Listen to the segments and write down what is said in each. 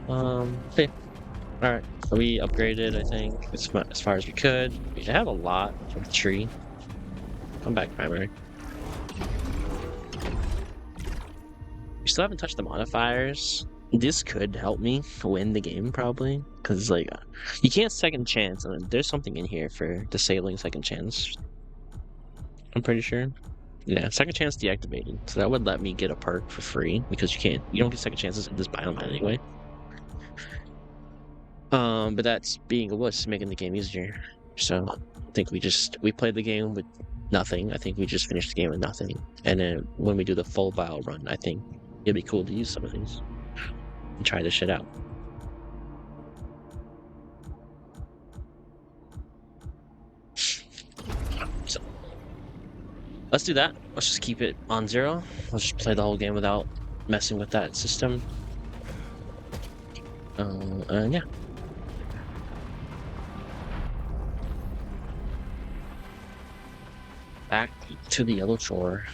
Okay. Alright. So we upgraded, I think, as far as we could. We have a lot of the tree. Come back, primary. We still haven't touched the modifiers. This could help me win the game, probably. Because, like, you can't second chance. And there's something in here for disabling second chance. I'm pretty sure. Yeah, second chance deactivated. So that would let me get a perk for free. Because you don't get second chances in this biome anyway. But that's being a wuss, making the game easier. So I think we played the game with nothing. I think we just finished the game with nothing. And then when we do the full bio run, I think it'd be cool to use some of these and try this shit out. So let's do that. Let's just keep it on 0. Let's just play the whole game without messing with that system. And yeah. Back to the yellow shore.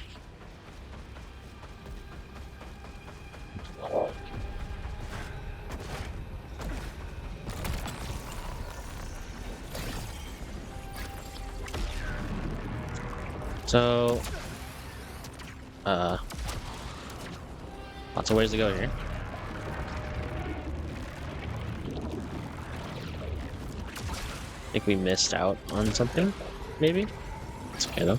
So, lots of ways to go here. I think we missed out on something, maybe? It's okay though.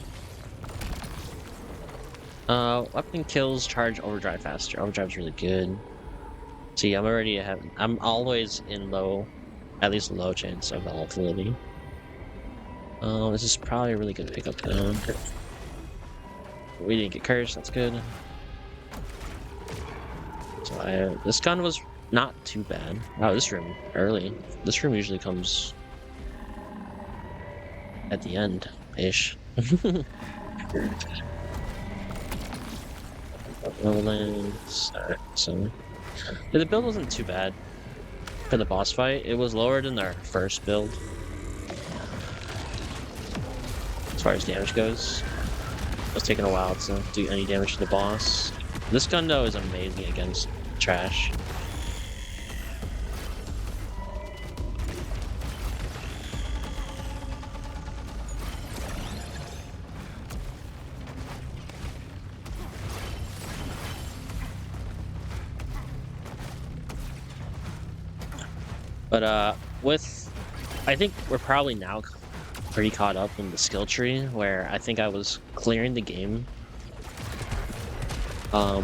Weapon kills charge overdrive faster. Overdrive's really good. See, I'm always in low, at least low chance of volatility. This is probably a really good pickup though. We didn't get cursed, that's good. So this gun was not too bad. Oh, this room, early. This room usually comes at the end-ish. Alright, so the build wasn't too bad for the boss fight. It was lower than our first build as far as damage goes. It was taking a while to do any damage to the boss. This gun though is amazing against trash. But I think we're probably now pretty caught up in the skill tree, where I think I was clearing the game. I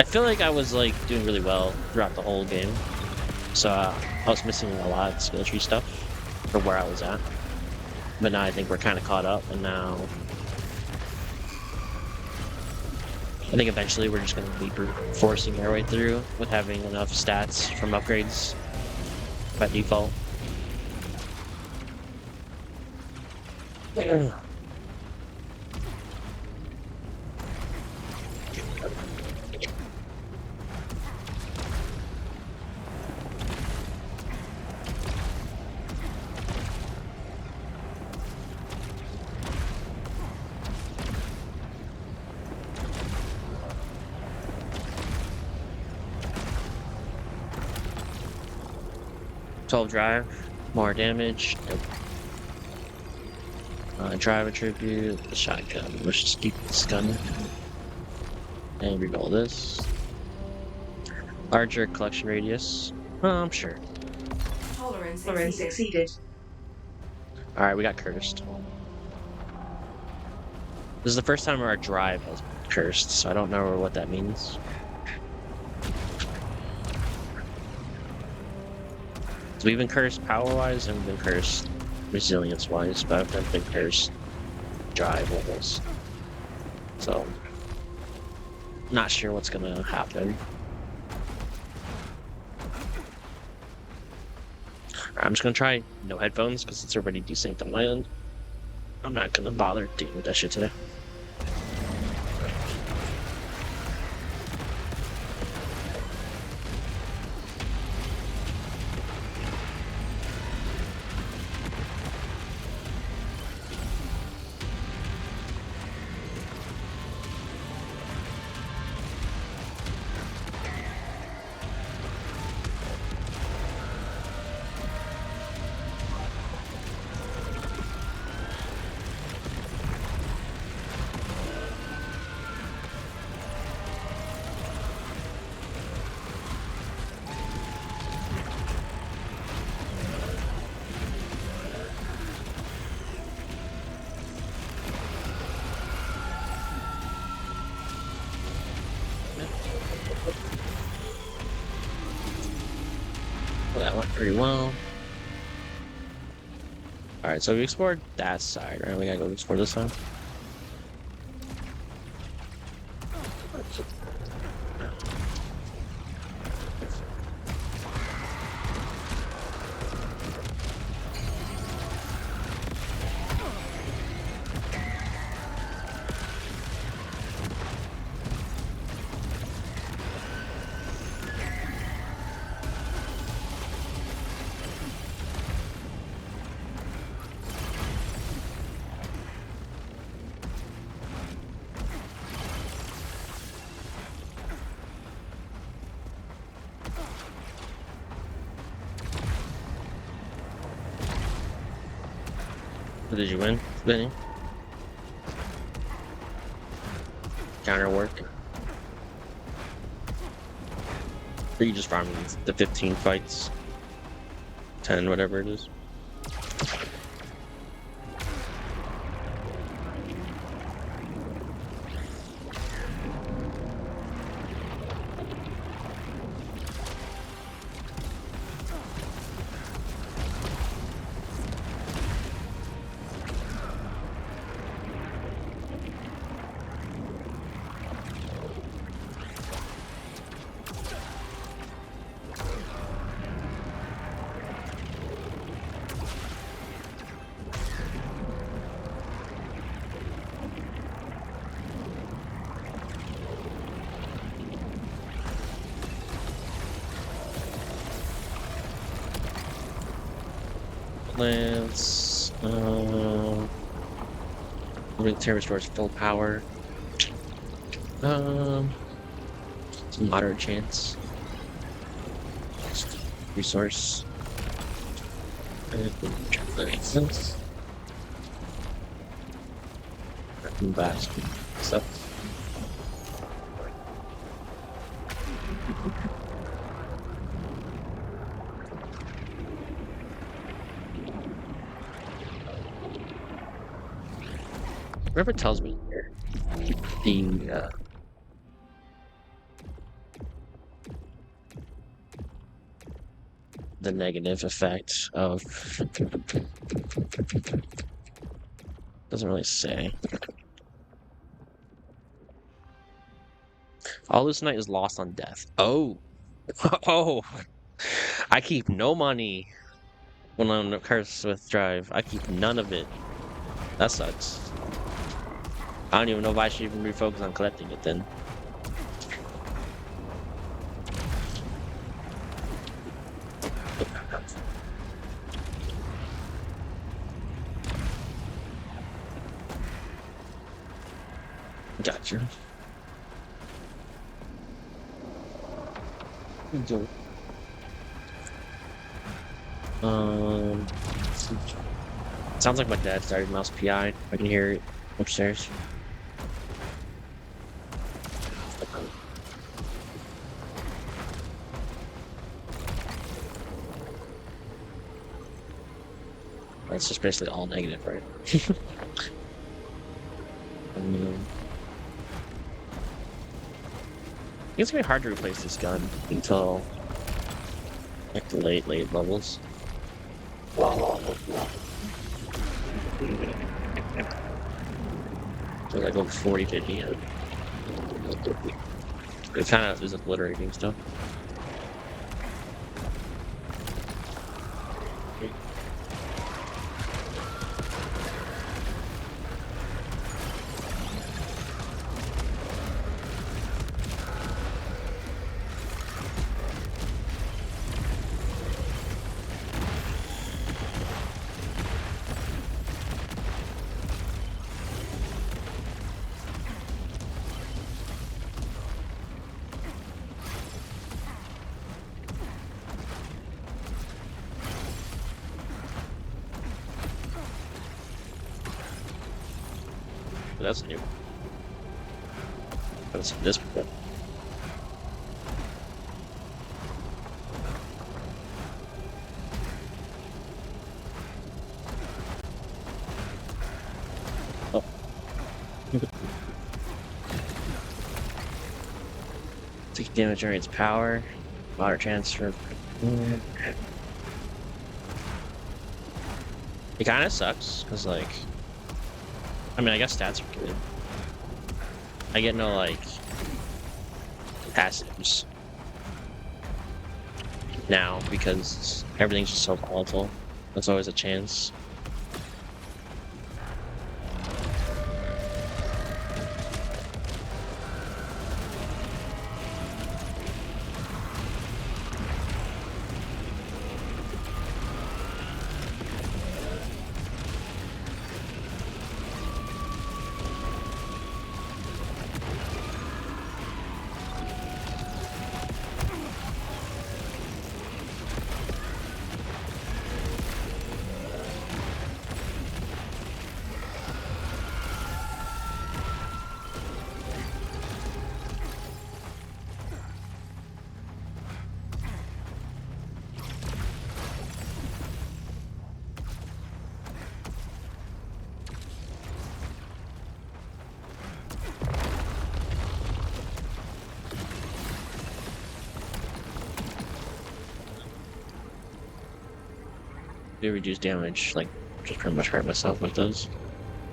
feel like I was like doing really well throughout the whole game, so I was missing a lot of skill tree stuff for where I was at. But now I think we're kind of caught up, and now I think eventually we're just going to be forcing our way through with having enough stats from upgrades by default. Drive, more damage. Drive attribute, the shotgun. Let's just keep this gun. And reroll this. Larger collection radius. I'm sure. Tolerance exceeded. Alright, we got cursed. This is the first time our drive has been cursed, so I don't know what that means. So we've been cursed power-wise and we've been cursed resilience-wise, but I've never been cursed drive-wise. So, not sure what's gonna happen. I'm just gonna try no headphones because it's already desynced on my end. I'm not gonna bother dealing with that shit today. pretty well. Alright, so we explored that side, right? We gotta go explore this side. Did you win, Benny? Counter work. Or you just farming the 15 fights? 10, whatever it is. Lance, Tear restores full power. It's a moderate chance. Resource. Back. Stuff. Whoever tells me here, the negative effect of doesn't really say. All Lucenite is lost on death. Oh, oh! I keep no money when I'm cursed with drive. I keep none of it. That sucks. I don't even know if I should even refocus on collecting it then. Gotcha. Sounds like my dad started mouse PI. I can hear it upstairs. That's just basically all negative, right? It's gonna be hard to replace this gun until like the late levels. So like over 40, 50. Yeah. It kind of is obliterating stuff. That's new. That's this one. Oh. Take damage generates power. Water transfer. It kind of sucks because, like, I mean, I guess stats are good. I get no like passives now because everything's just so volatile. There's always a chance. Do reduce damage, like just pretty much hurt myself with those.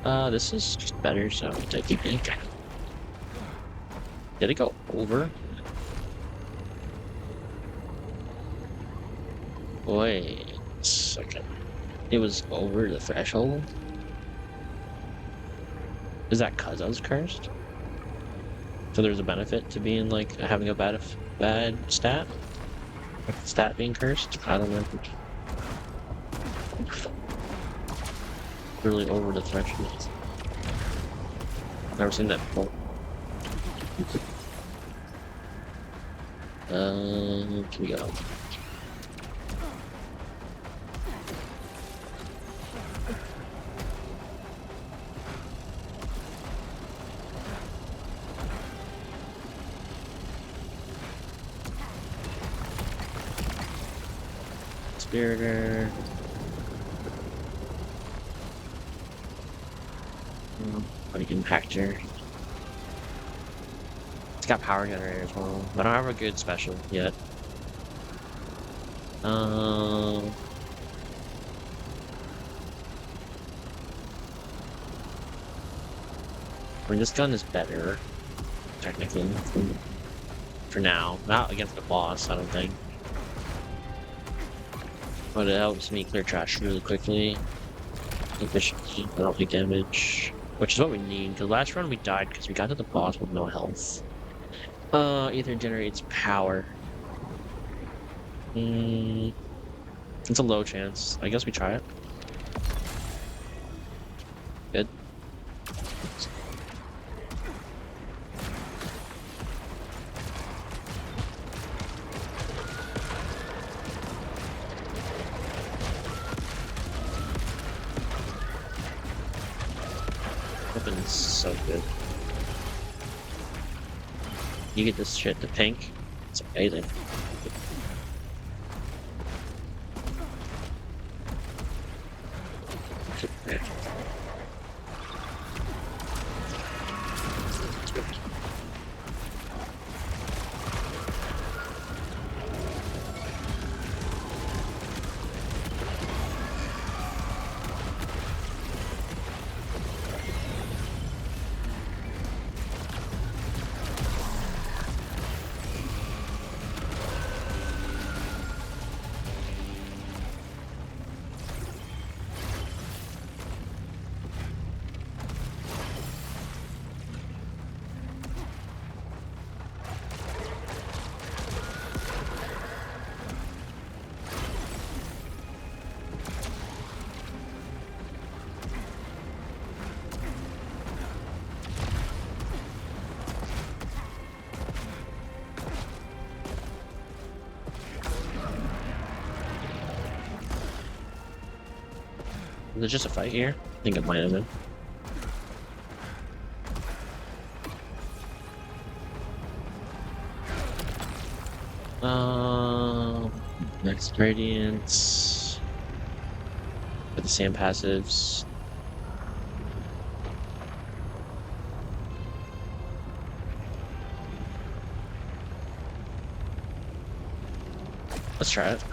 This is just better, so I'll take it. Did it go over? Wait a second. It was over the threshold? Is that cause I was cursed? So there's a benefit to being like having a bad stat? Like stat being cursed? I don't know. Really over the threshold. Never seen that before. Can we go? Spiritor. Like Impactor. It's got power generator as well. I don't have a good special yet. I mean, this gun is better, technically, for now. Not against the boss, I don't think. But it helps me clear trash really quickly. Efficiency, I don't take damage. Which is what we need, because last run we died because we got to the boss with no health. Ether generates power. It's a low chance. I guess we try it. Good. Weapon's so good. You get this shit to pink. It's amazing. Was it just a fight here? I think it might have been. Next Radiance. With the same passives. Let's try it.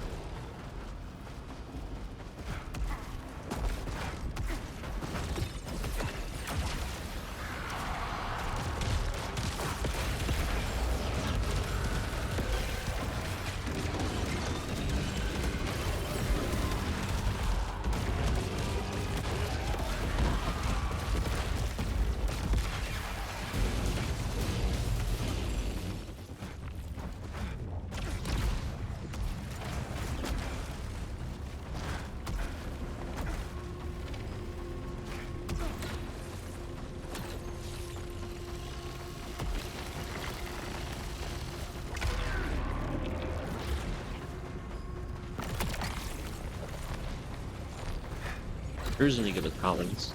cruising to good with problems.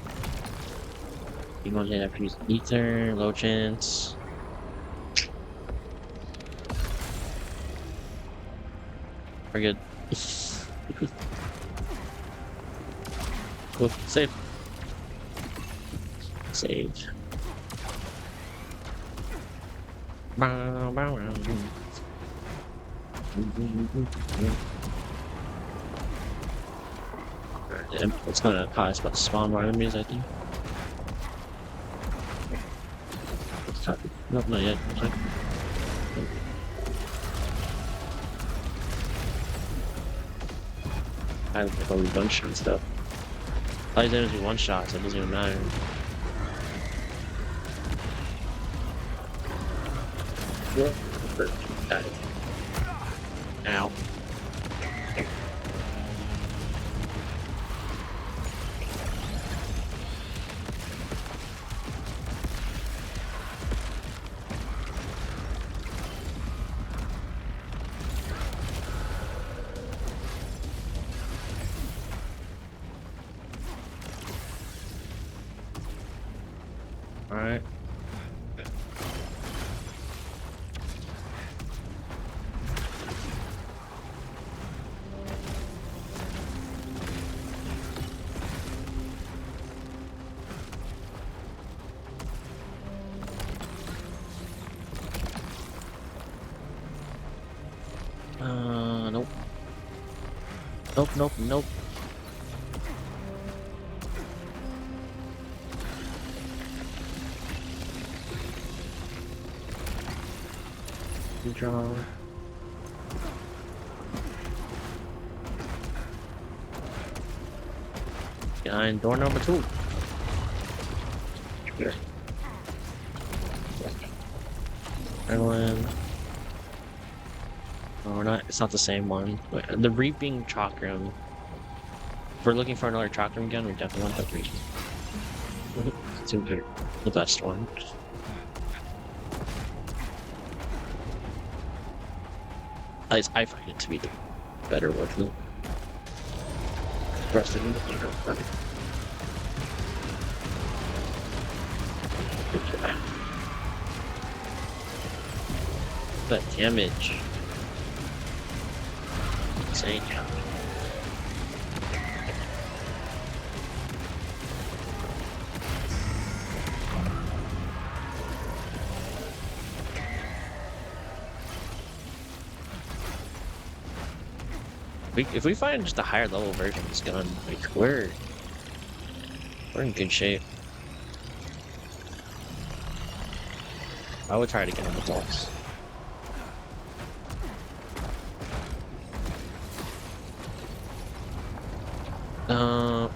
You want to have to use ether, low chance. We're good. Cool. Save. Save. Bow, bow, bow. It's gonna cause about spawn more enemies, I think. Nope, not yet. I have like all these bunch and stuff. All these enemies are one shots, so it doesn't even matter. Got it. Ow. Alright. Nope. Nope, nope, nope. Draw. Behind door number 2. Everyone. Oh, we're not. It's not the same one. But the reaping chalk room. If we're looking for another chalk room again, we definitely want that reaping. It's the best one. At least I find it to be the better one. Rest of it. That damage. Insane. If we find just a higher level version of this gun, like we're in good shape. I would try to get on the boss.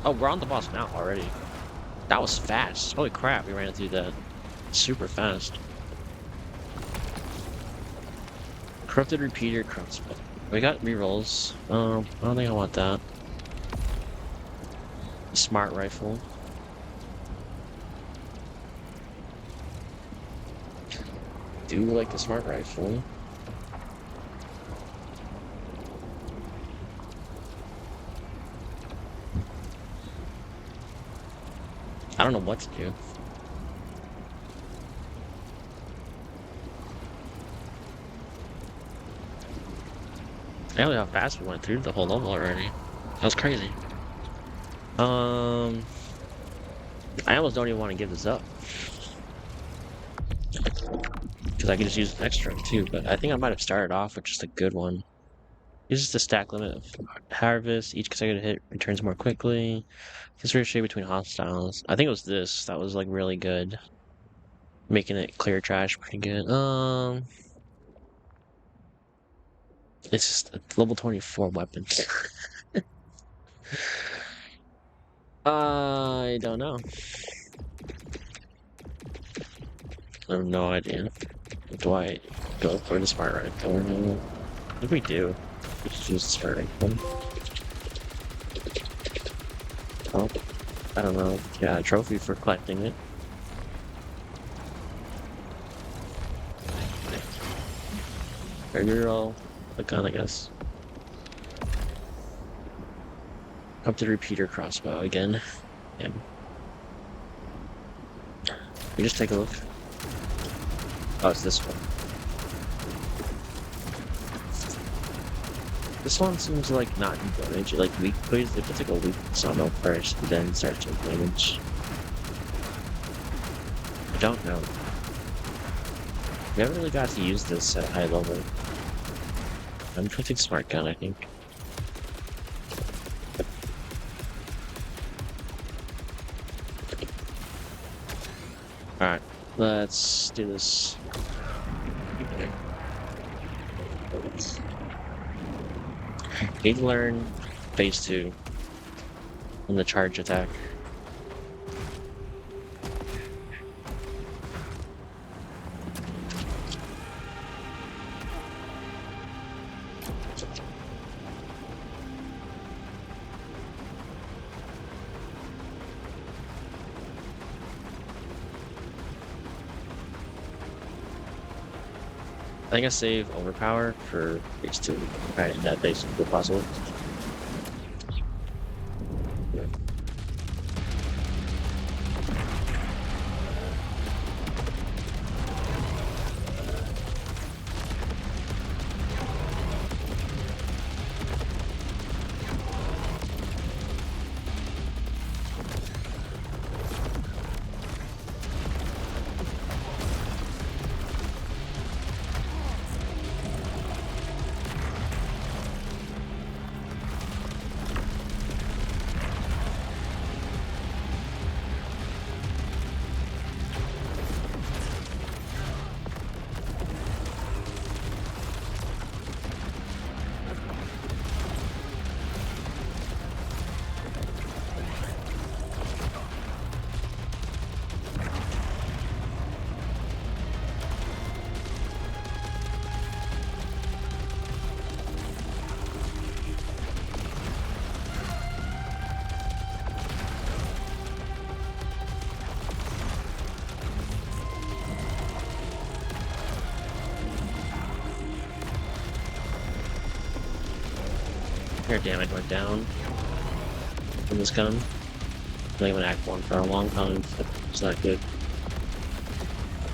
Oh, we're on the boss now already. That was fast. Holy crap, we ran through that super fast. Corrupted repeater, corrupted. We got rerolls. I don't think I want that. Smart rifle. Do like the smart rifle. I don't know what to do. I don't know how fast we went through the whole level already. That was crazy. I almost don't even want to give this up. Because I can just use an extra too, but I think I might have started off with just a good one. Uses the stack limit of harvest. Each consecutive hit returns more quickly. This ricochet between hostiles. I think it was this that was like really good. Making it clear trash pretty good. It's just a level 24 weapon. I don't know. I have no idea. Do I go for the smart rifle? If we do, we just use the smart rifle. Oh, I don't know. Yeah, a trophy for collecting it. Reroll the gun, I guess. Up the repeater crossbow again. Yeah. We just take a look. Oh, it's this one. This one seems like not do damage. Like weak plays, if it's like a weak sawmill first, and then start to damage. I don't know. We haven't really got to use this at high level. I'm picking smart gun, I think. Alright, let's do this. Need to learn phase 2 in the charge attack. I think I save overpower for phase 2. Alright, that phase if possible. Air damage went down from this gun. I haven't act 1 for a long time, but it's not good.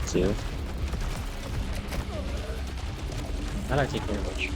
See? How'd I take damage?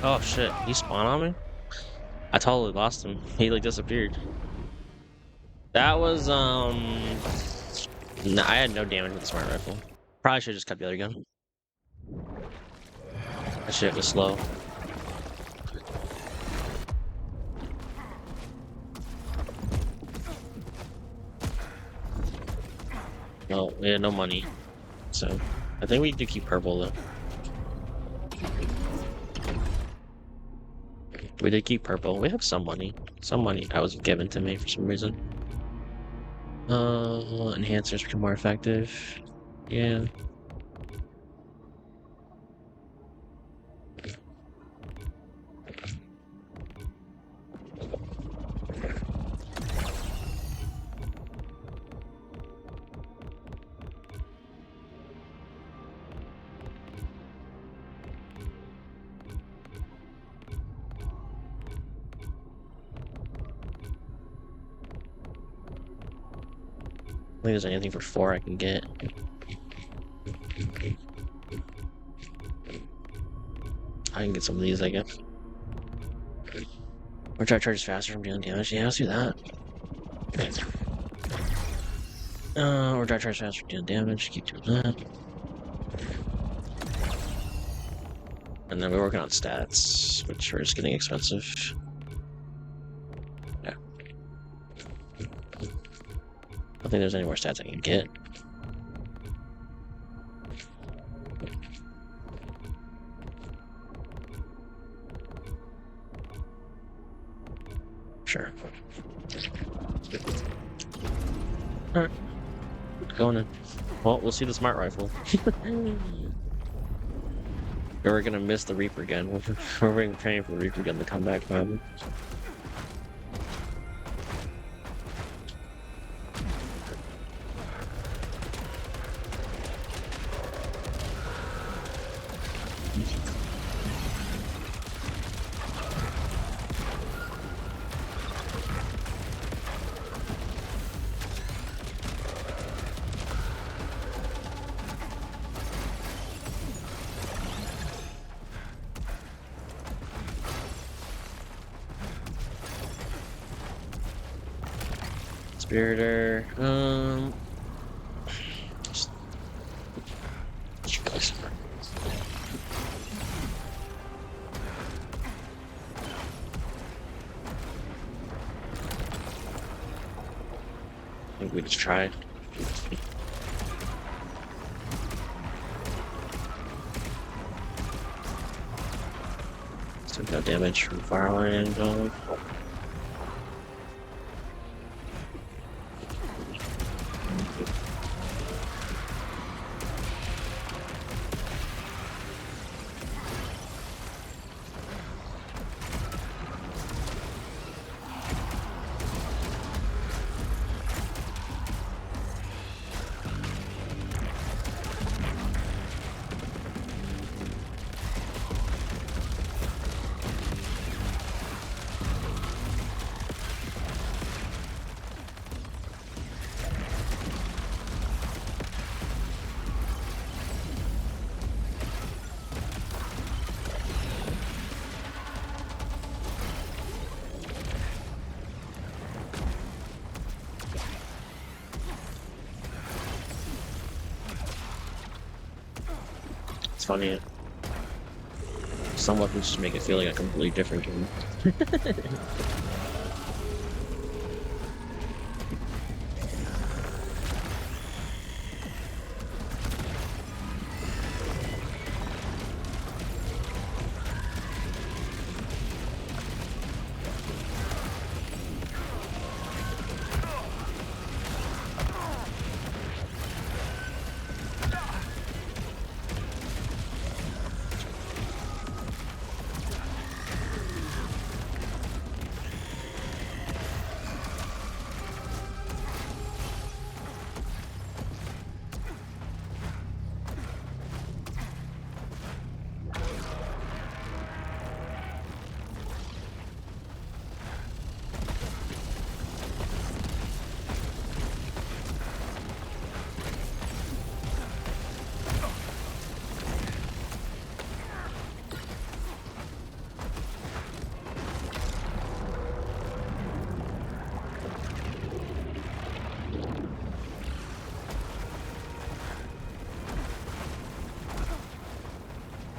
Oh shit, he spawned on me? I totally lost him. He like disappeared. That was no, I had no damage with the smart rifle. Probably should have just cut the other gun. That shit was slow. Well, we had no money, so I think we need to keep purple though. We did keep purple. We have some money. Some money that was given to me for some reason. Enhancers become more effective. Yeah. I think there's anything for 4 I can get. I can get some of these, I guess. Or try to charge faster from dealing damage. Yeah, let's do that. Or try to charge faster from dealing damage. Keep doing that. And then we're working on stats, which are just getting expensive. Yeah. I don't think there's any more stats I can get. Sure. Alright. Going in. Well, we'll see the smart rifle. We're gonna miss the Reaper again. We're praying for the Reaper gun to come back, probably. Spiritor, I think we just try. Still got damage from Fireland. It's funny. Some weapons just make it feel like a completely different game.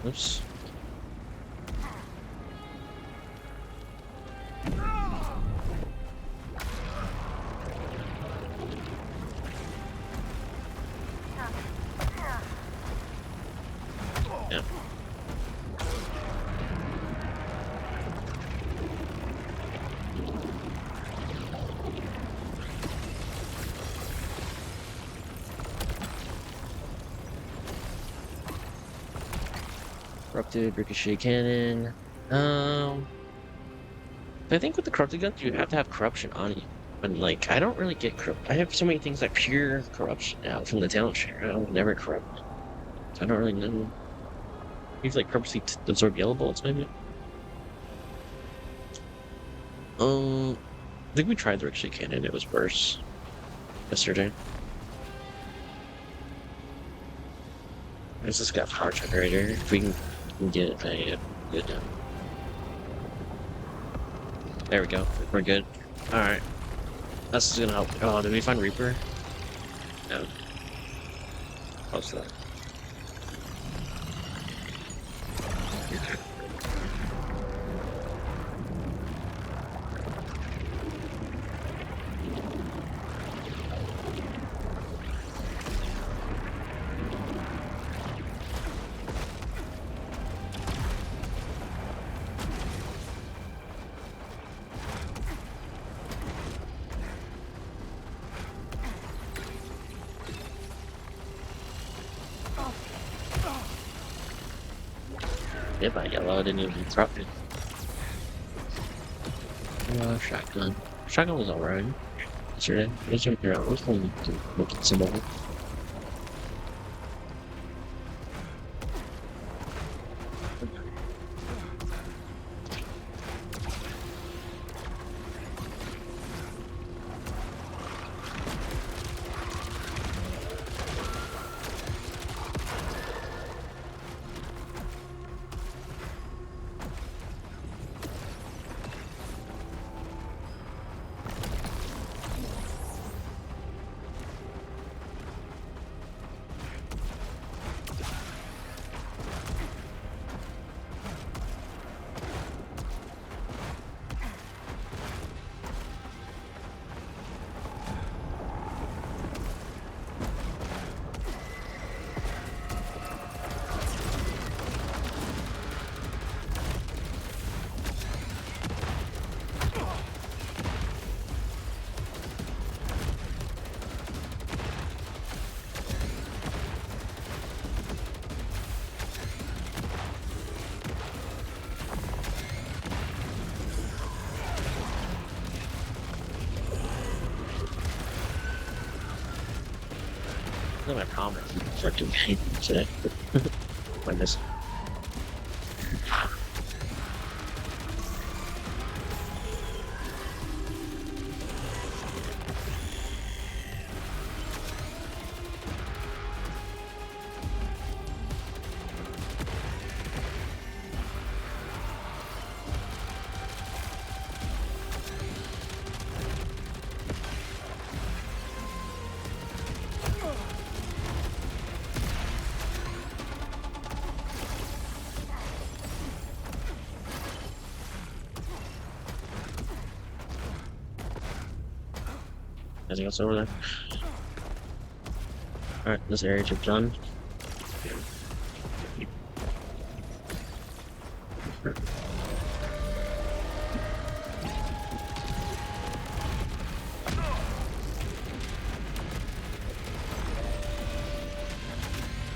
Oops. Yeah. Corrupted ricochet cannon. Um, I think with the corrupted guns, you have to have corruption on you. But like, I don't really get corrupt. I have so many things like pure corruption now from the talent share. I don't never corrupt. So I don't really know. Maybe like purposely absorb yellow bullets, maybe. I think we tried the ricochet cannon. It was worse yesterday. There's this guy power generator. If we can get it, good. There we go. We're good. All right. That's gonna help. Oh, did we find Reaper? No. Close to that. Hit by yellow, I didn't even interrupt it. Shotgun. Shotgun was alright. Yesterday. It's right there. I was going to look at some of it. That's my promise. Fucking pain today. When this. Anything else over there? Alright, this area is done.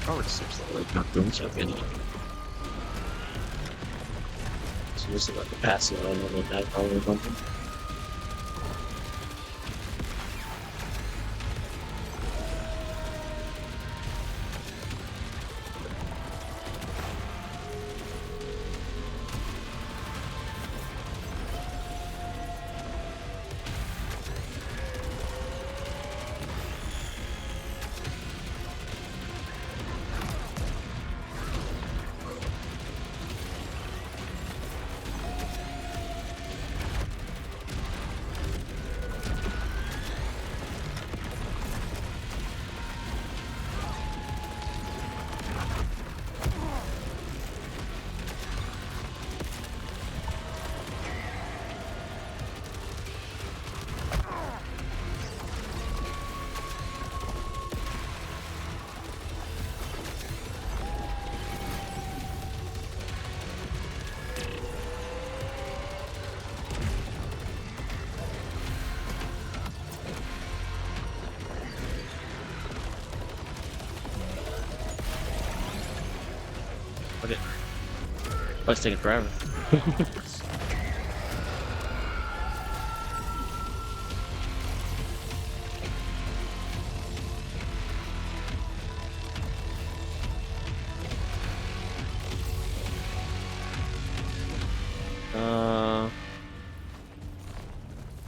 Probably seems like not doing something. So this is like the passing on and that probably something. Okay. Oh, it's taking forever.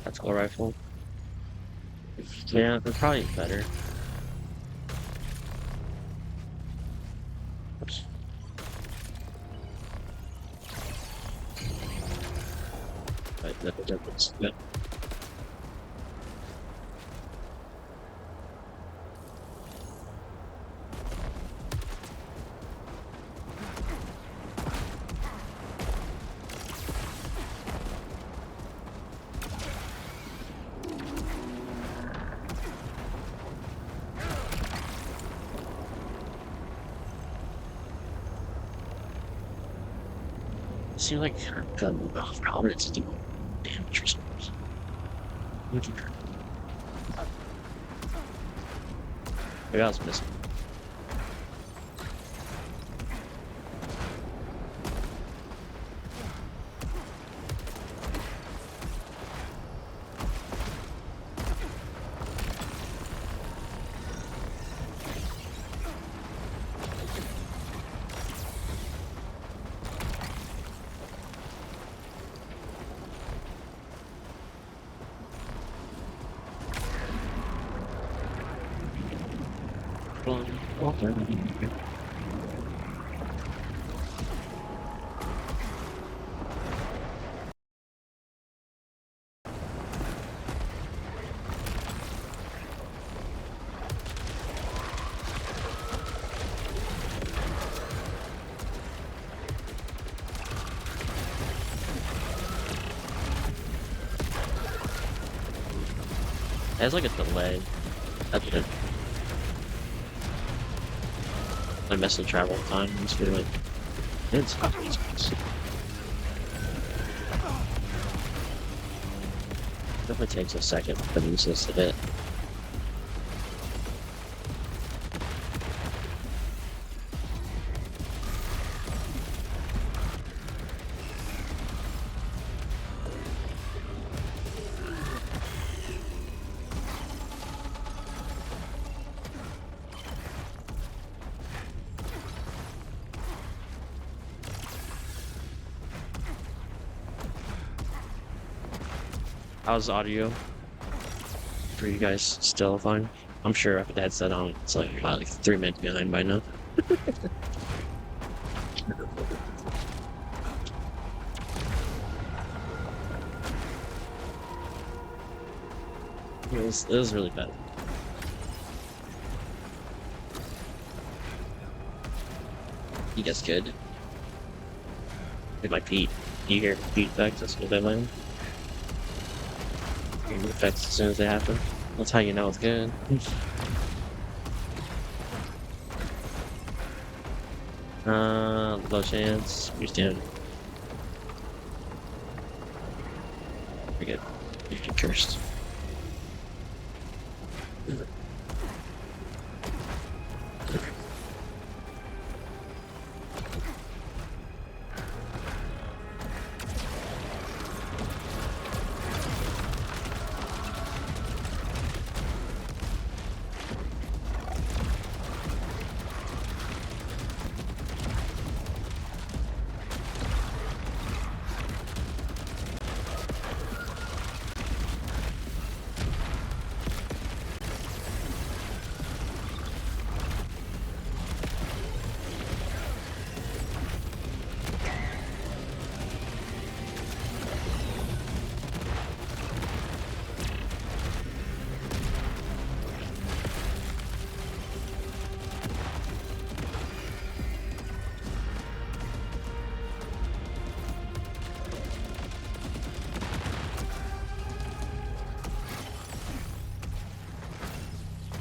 Tactical rifle. Yeah, that's probably better. Oops. Right, that's good. It seems like Providence is doing damage or something. Maybe I was missing. Okay. There's like a delay. That's good. I mess the travel time. It's really like it's not these guys. Definitely takes a second for these to hit. How's the audio for you guys? Still fine? I'm sure if the headset on, it's like about like 3 minutes behind by now. It was really bad. You guys good? With my feet. You hear feet effects? That's what they land. You hear effects as soon as they happen. That's how you know it's good. Low chance. You're down. We're good. You're cursed.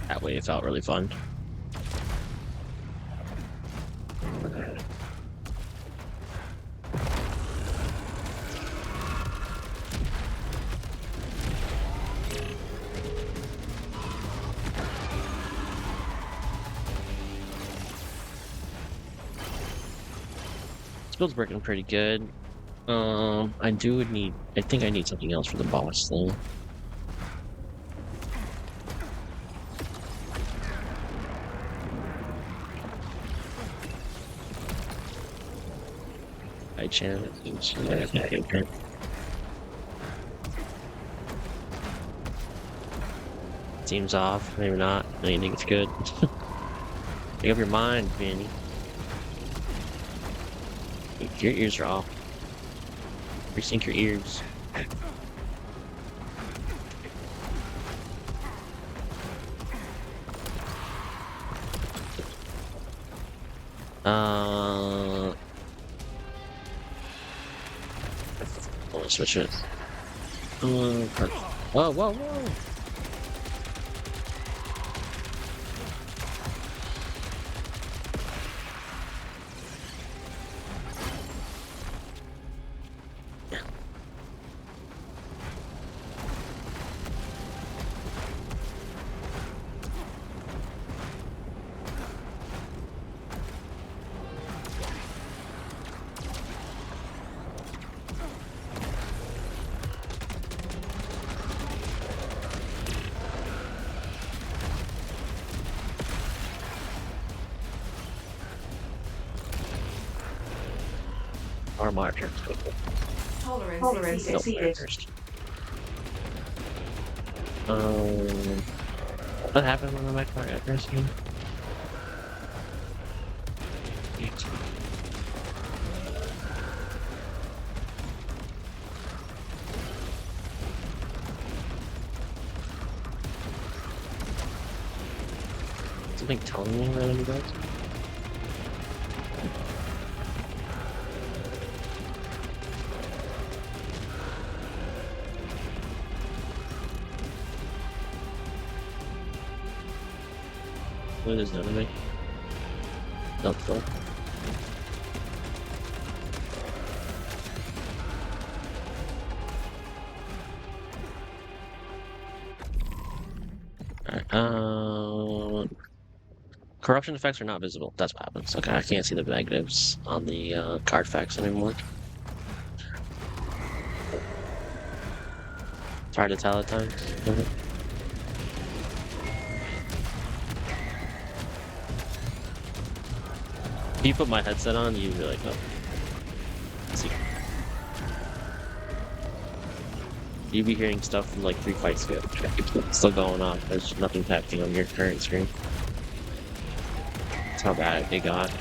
That way it felt really fun. build's working pretty good. I think I need something else for the boss though. I chance. Seems off, maybe not. I think it's good. Make up your mind, Vanny. Your ears are off. Resync your ears. Let's switch it. Whoa, whoa, whoa! Our marker. Tolerance exceeded. First. What happened when my car got first again? Something telling me that I'm about to? What is that to me? Helpful. Alright, corruption effects are not visible. That's what happens. Okay, I can't see the negatives on the card facts anymore. It's hard to tell at times. If you put my headset on, you'd be like, oh. Let's see. You'd be hearing stuff from like 3 fights ago. Still going on. There's nothing happening on your current screen. That's how bad it got.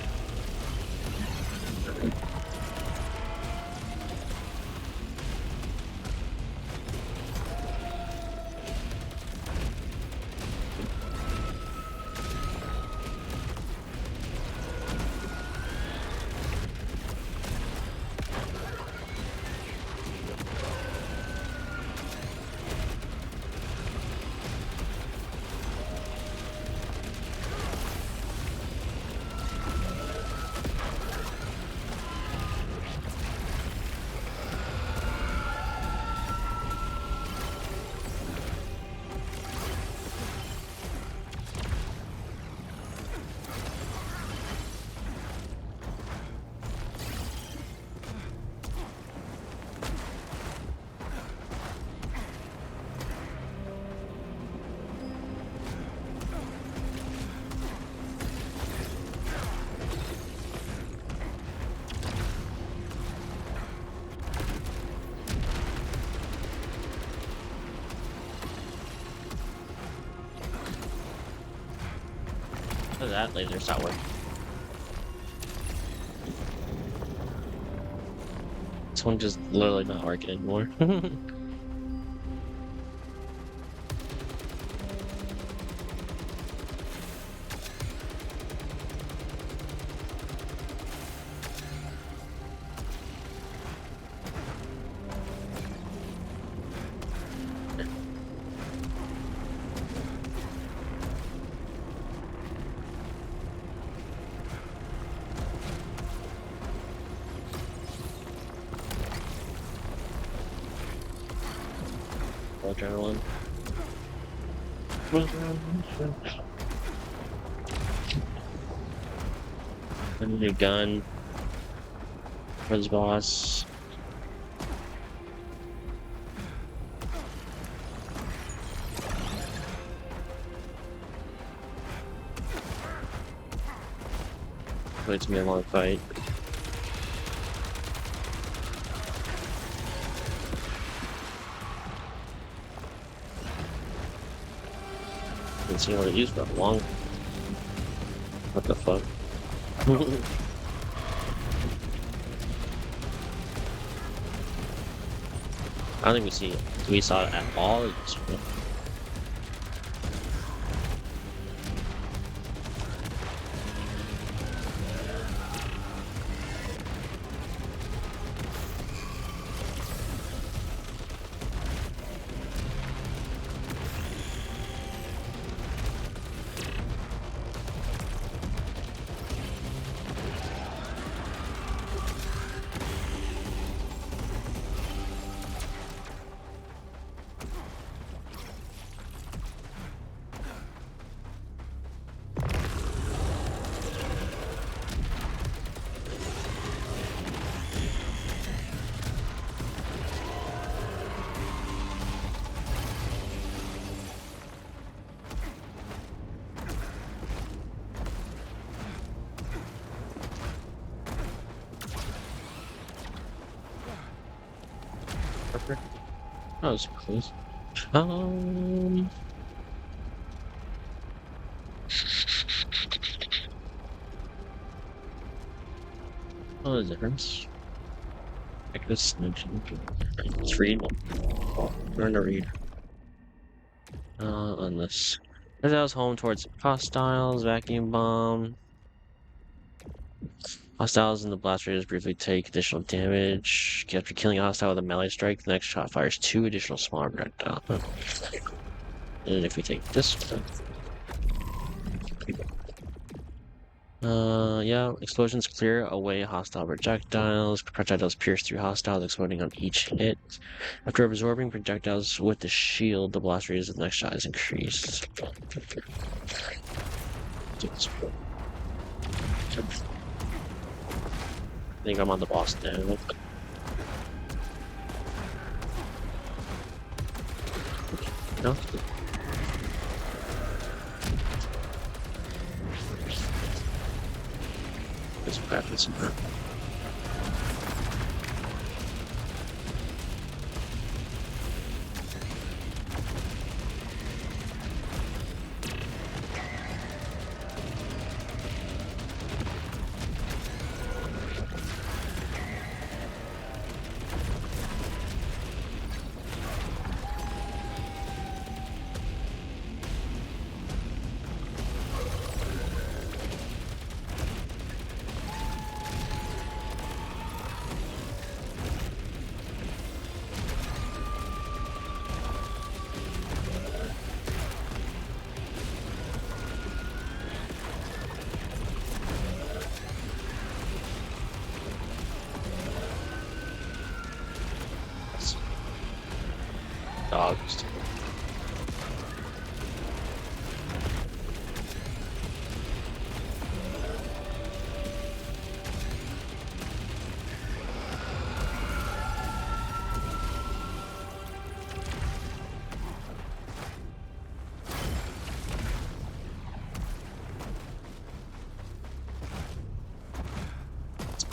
Look at that laser stop working. This one just literally not working anymore. Adrenaline. I need a gun. for this boss. But it's gonna be a long fight. Didn't see what it used for long. What the fuck? I don't think we saw it at all. That was close. Oh, the difference. Like this. Let's read. Oh, learn to read. On this. As I was home towards hostiles, vacuum bomb. Hostiles in the blast radius briefly take additional damage. After killing a hostile with a melee strike, the next shot fires 2 additional smaller projectiles. And if we take this one. Yeah, explosions clear away hostile projectiles. Projectiles pierce through hostiles, exploding on each hit. After absorbing projectiles with the shield, the blast radius of the next shot is increased. I think I'm on the boss now. No? This happens. Dogs.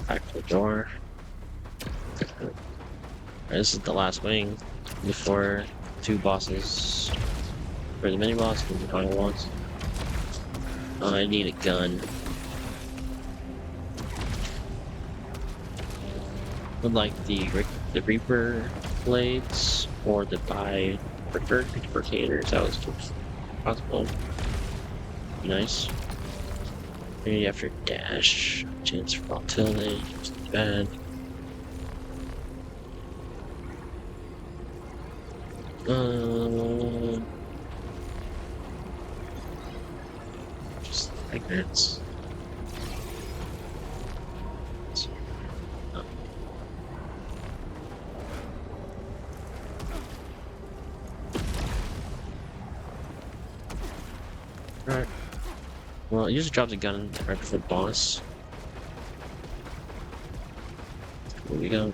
Back to the door. This is the last wing before 2 bosses for the mini boss and the final boss. I need a gun. Would like the Reaper blades or the bifurcators. That was possible. Be nice. Maybe after dash, chance for volatility. Bad. Just like that. Alright. Well, it usually drops a gun right before the boss. Here we go.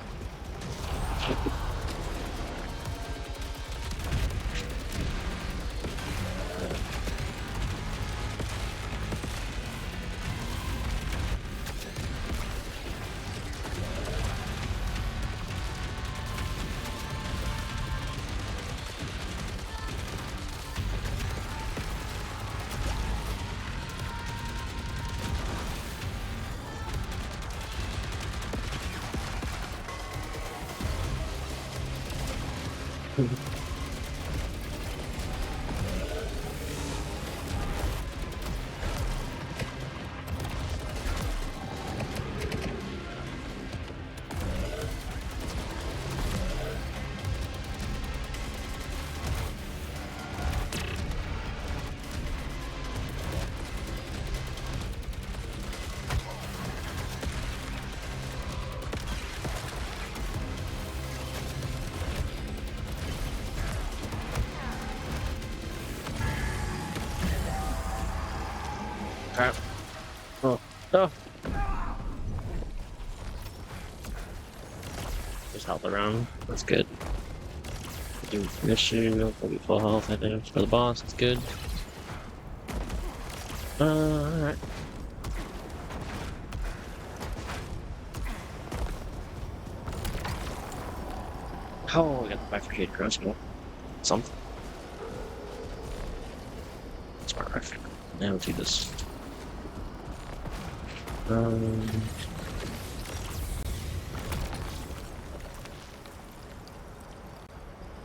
Crap. Oh. Oh. There's health around. That's good. Do mission. We'll be full health, I think, for the boss. It's good. Alright. Oh, I got the bifurcated crossbow. Something. Smart rifle. Now let's do this.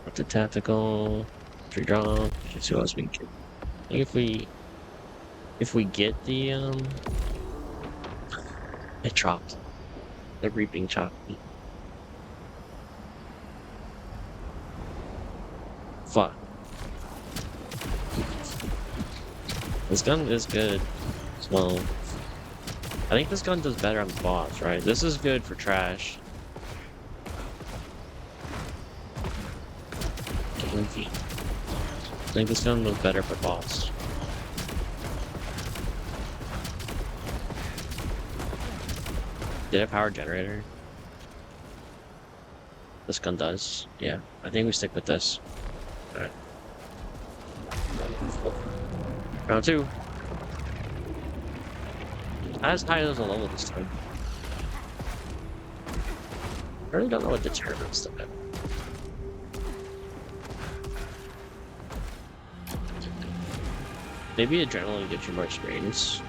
Up to tactical, free draw. Let's see what else we can get. I think if we get the it chopped. The reaping chop. Fuck. This gun is good. Well, I think this gun does better on the boss, right? This is good for trash. I think this gun was better for boss. Did it have power generator? This gun does. Yeah, I think we stick with this. Alright. Round 2. As high as a level this time. I really don't know what determines the bit. Maybe adrenaline gives you more experience.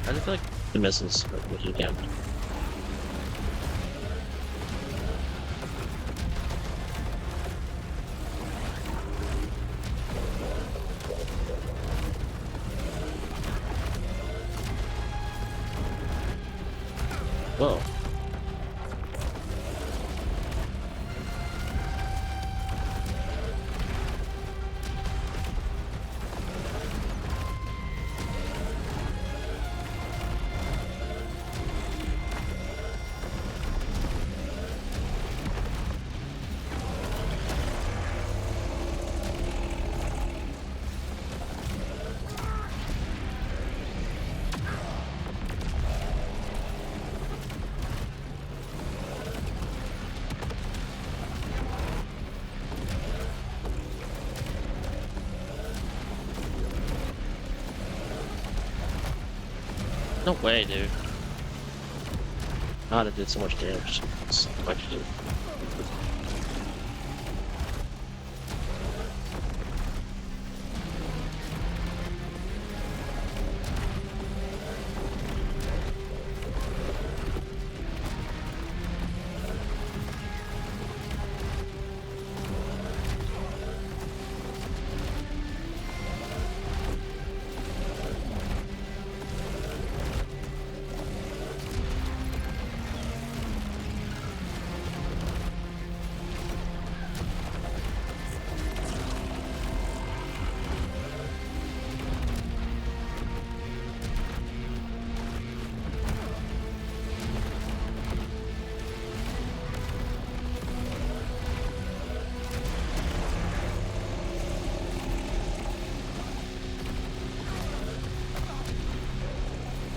I just feel like the missiles are really damage. Whoa. No way, dude. God, it did so much damage. So much, dude.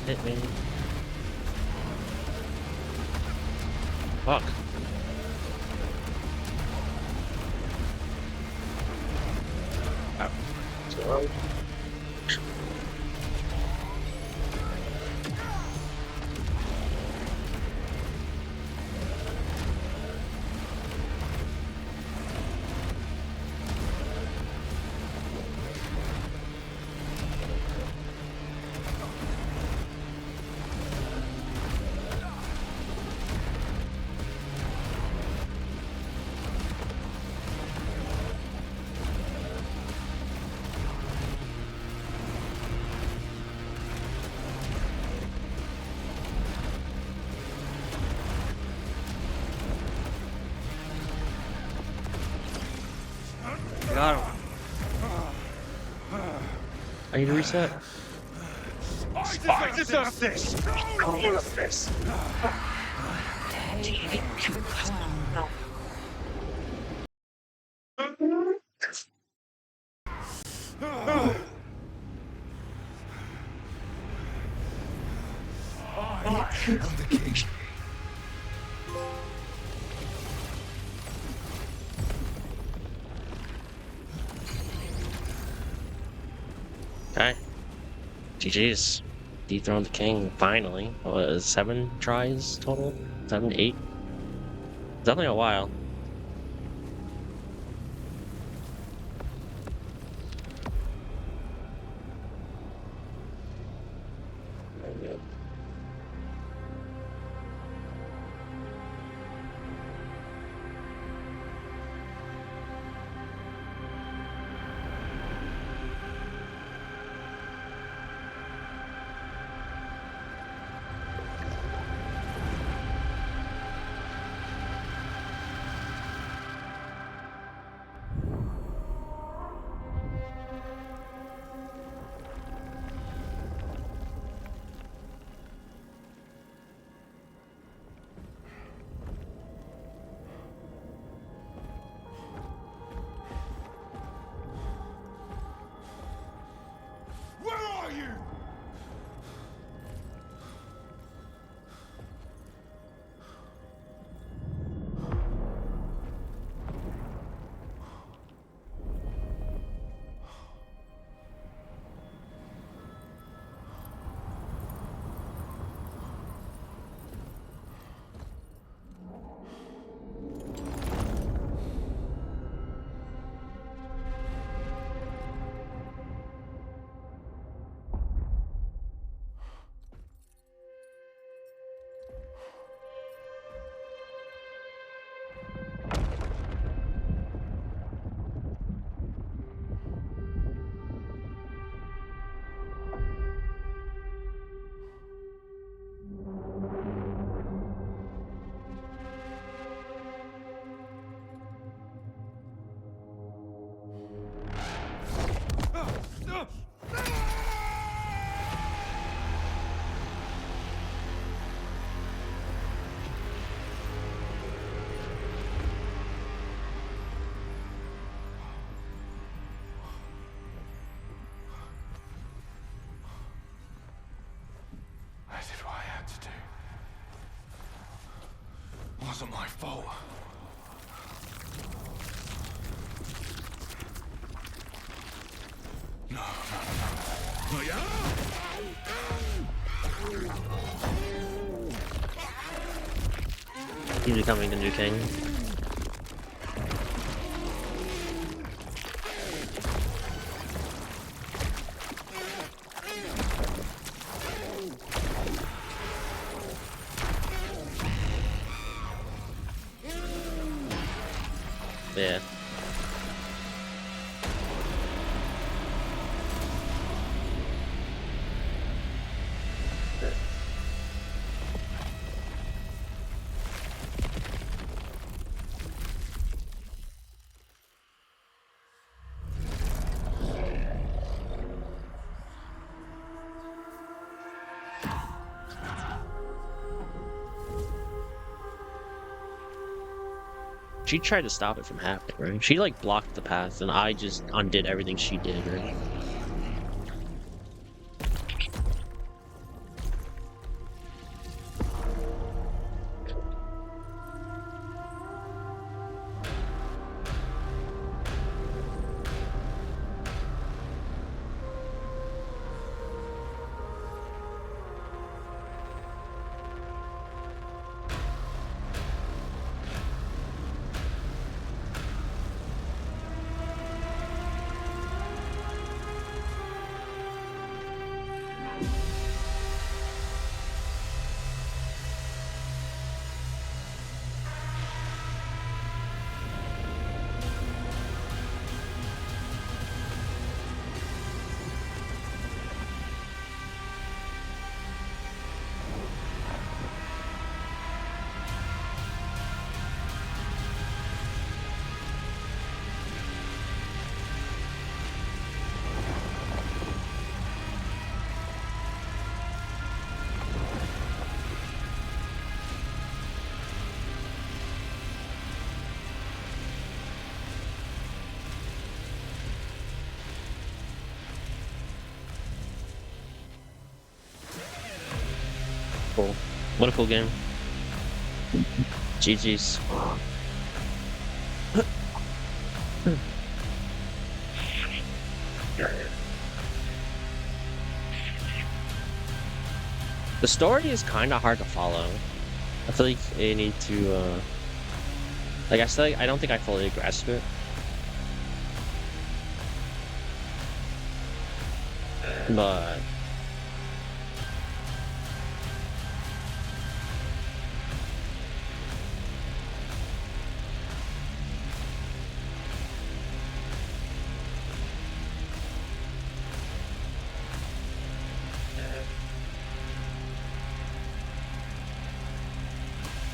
hit me. Fuck. Ow. Got him. I need to reset. I deserve this! All of this. I'm the king. Okay. GG's. Dethroned the king, finally. What was 7 tries total? 7, 8? Definitely a while. Where are you? I did what I had to do. It wasn't my fault. No. Not yet. He's becoming the new king. Yeah. She tried to stop it from happening, right? She like blocked the path, and I just undid everything she did, right? Cool. What a cool game. GG's. The story is kind of hard to follow. I feel like you need to, like I said, I don't think I fully grasped it. But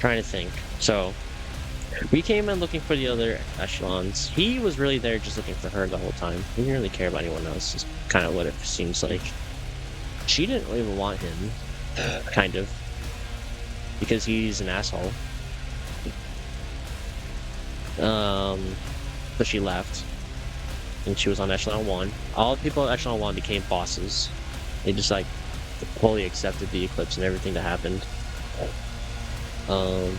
trying to think. So we came in looking for the other echelons. He was really there just looking for her the whole time. He didn't really care about anyone else. Is kind of what it seems like. She didn't even want him, kind of, because he's an asshole. But she left, and she was on Echelon 1. All the people at Echelon 1 became bosses. They just, like, fully accepted the eclipse and everything that happened. I'm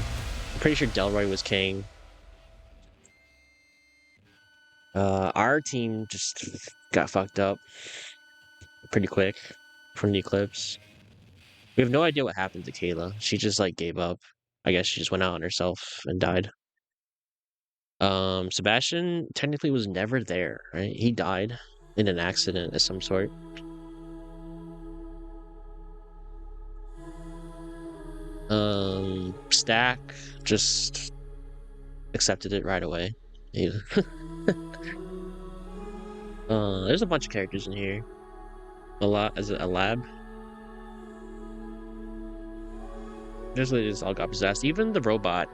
pretty sure Delroy was king. Our team just got fucked up pretty quick from the eclipse. We have no idea what happened to Kayla. She just, like, gave up. I guess she just went out on herself and died. Sebastian technically was never there, right? He died in an accident of some sort. Stack just accepted it right away. There's a bunch of characters in here. A lot. Is it a lab? Just all got possessed. Even the robot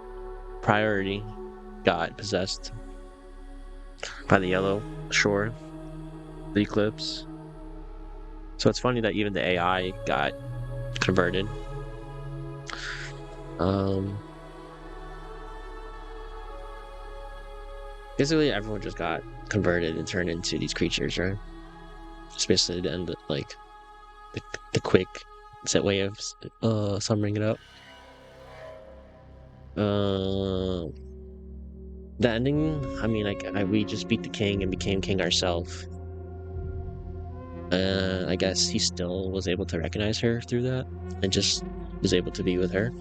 priority got possessed by the yellow shore, the eclipse. So it's funny that even the AI got converted. Basically everyone just got converted and turned into these creatures, right? It's basically the end, like the quick set way of summing it up. The ending, I mean, like we just beat the king and became king ourselves. I guess he still was able to recognize her through that and just was able to be with her.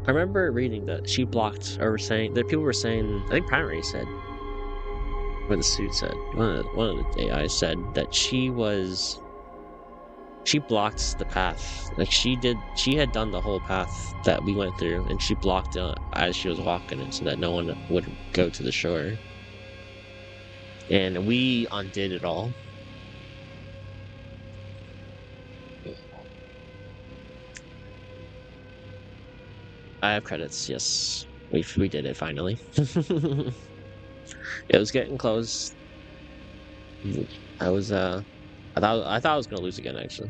I remember reading that she blocked, or saying that people were saying, I think Primary said, or the suit said, one of the AI said that she blocked the path. Like she had done the whole path that we went through, and she blocked it as she was walking it so that no one would go to the shore. And we undid it all. I have credits, yes. We did it finally. It was getting close. I thought I was gonna lose again actually.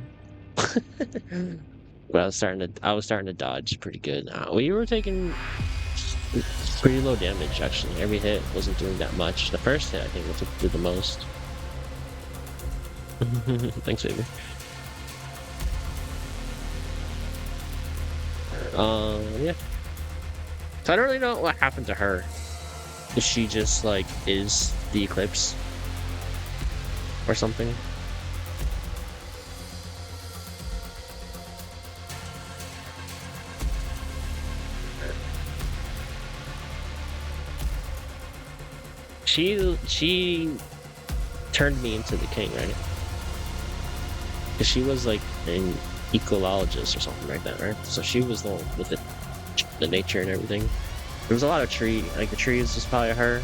But I was starting to dodge pretty good. We were taking pretty low damage actually. Every hit wasn't doing that much. The first hit I think did the most. Thanks, baby. Yeah. So I don't really know what happened to her. If she just like is the eclipse or something. She turned me into the king, right? Because she was like an ecologist or something like that, right? So she was the one with the nature and everything. There was a lot of the trees was probably her.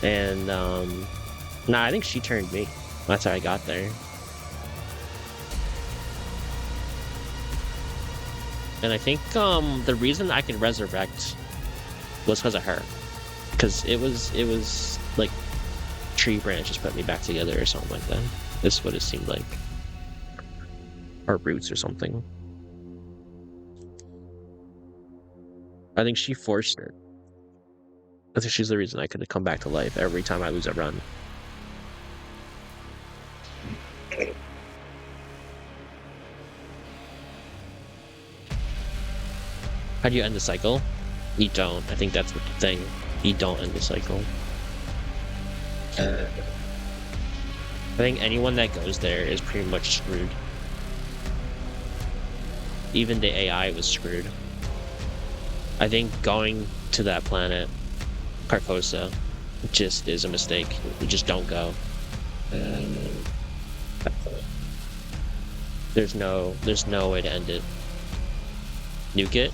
And I think she turned me. That's how I got there. And I think the reason I could resurrect was because of her. Because it was like tree branches put me back together or something like that. This is what it seemed like. Or roots or something. I think she forced it. I think she's the reason I could come back to life every time I lose a run. How do you end the cycle? You don't. I think that's the thing. You don't end the cycle. I think anyone that goes there is pretty much screwed. Even the AI was screwed. I think going to that planet, Carcosa, just is a mistake. You just don't go. There's no way to end it. Nuke it?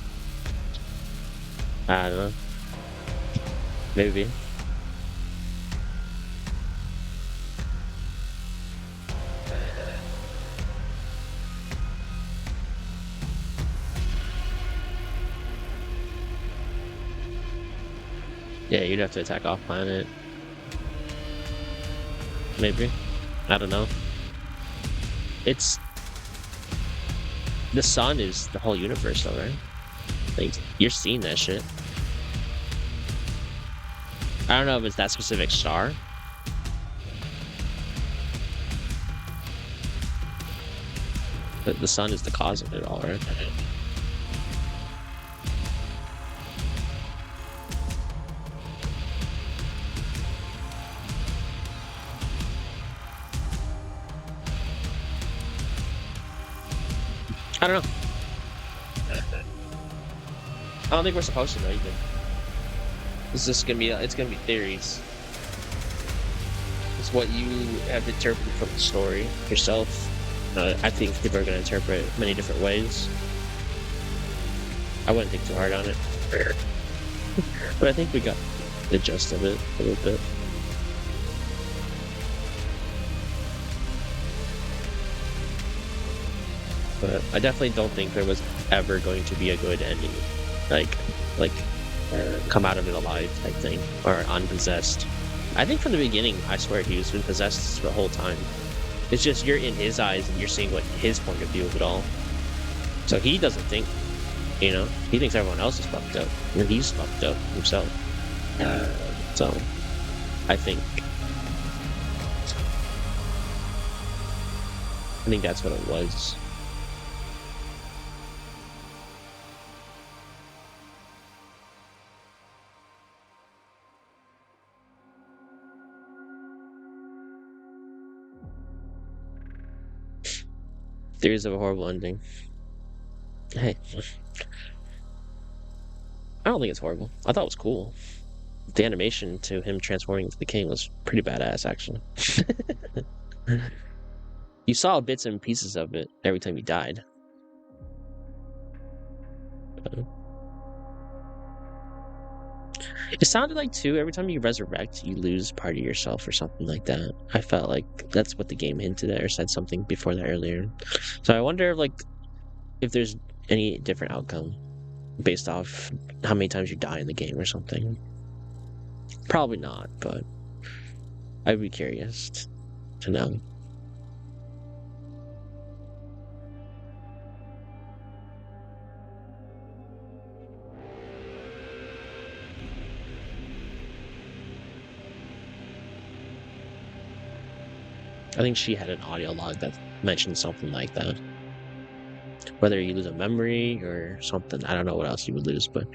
I don't know. Maybe. Yeah, you'd have to attack off planet. Maybe. I don't know. It's... The sun is the whole universe though, right? Like, you're seeing that shit. I don't know if it's that specific star. But the sun is the cause of it all, right? I don't know. I don't think we're supposed to know either. It's just gonna be theories. It's what you have interpreted from the story yourself. I think people are gonna interpret it many different ways. I wouldn't think too hard on it. But I think we got the gist of it a little bit. But I definitely don't think there was ever going to be a good ending. Like come out of it alive type thing. Or unpossessed. I think from the beginning, I swear he was been possessed the whole time. It's just you're in his eyes and you're seeing what his point of view of it all. So he doesn't think, you know, he thinks everyone else is fucked up. And he's fucked up himself. So I think that's what it was. Theories of a horrible ending. Hey. I don't think it's horrible. I thought it was cool. The animation to him transforming into the king was pretty badass, actually. You saw bits and pieces of it every time he died. It sounded like, too, every time you resurrect, you lose part of yourself or something like that. I felt like that's what the game hinted at or said something before that earlier. So I wonder, like, if there's any different outcome based off how many times you die in the game or something. Probably not, but I'd be curious to know. I think she had an audio log that mentioned something like that. Whether you lose a memory or something, I don't know what else you would lose, but...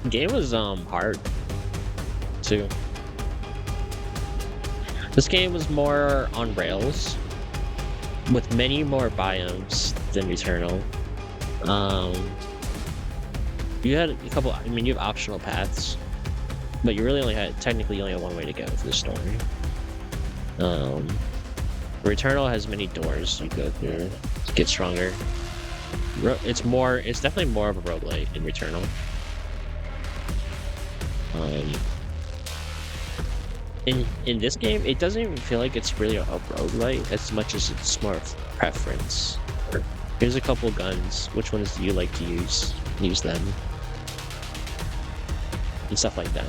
The game was hard too. This game was more on rails with many more biomes than Eternal. You had a couple, I mean, you have optional paths, but you really only had, technically you only had one way to go for the story. Returnal has many doors you go through to get stronger. It's definitely more of a roguelite in Returnal. In this game, it doesn't even feel like it's really a roguelite as much as it's more of preference. Here's a couple guns. Which ones do you like to use? Use them. And stuff like that.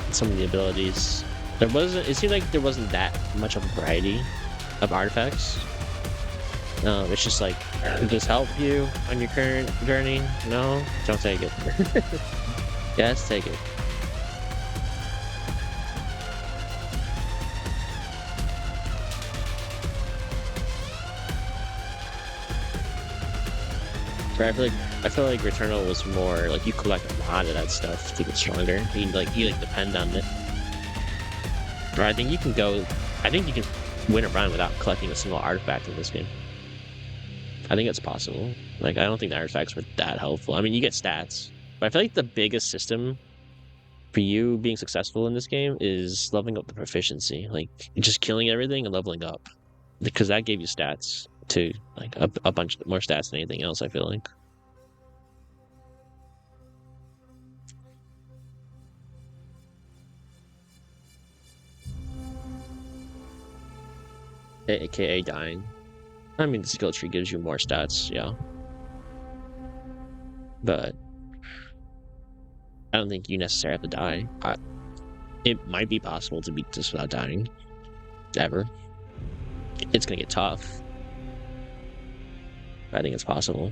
And some of the abilities. It seemed like there wasn't that much of a variety of artifacts. It's just like, does this help you on your current journey? No? Don't take it. Yes, take it. Right, I feel like Returnal was more like you collect a lot of that stuff to get stronger. You depend on it. Or I think you can win a run without collecting a single artifact in this game. I think it's possible. Like I don't think the artifacts were that helpful. I mean you get stats. But I feel like the biggest system for you being successful in this game is leveling up the proficiency. Like just killing everything and leveling up. Because that gave you stats to like a bunch more stats than anything else, I feel like. AKA dying. I mean the skill tree gives you more stats, yeah. But I don't think you necessarily have to die. It might be possible to beat this without dying. Ever. It's gonna get tough. I think it's possible.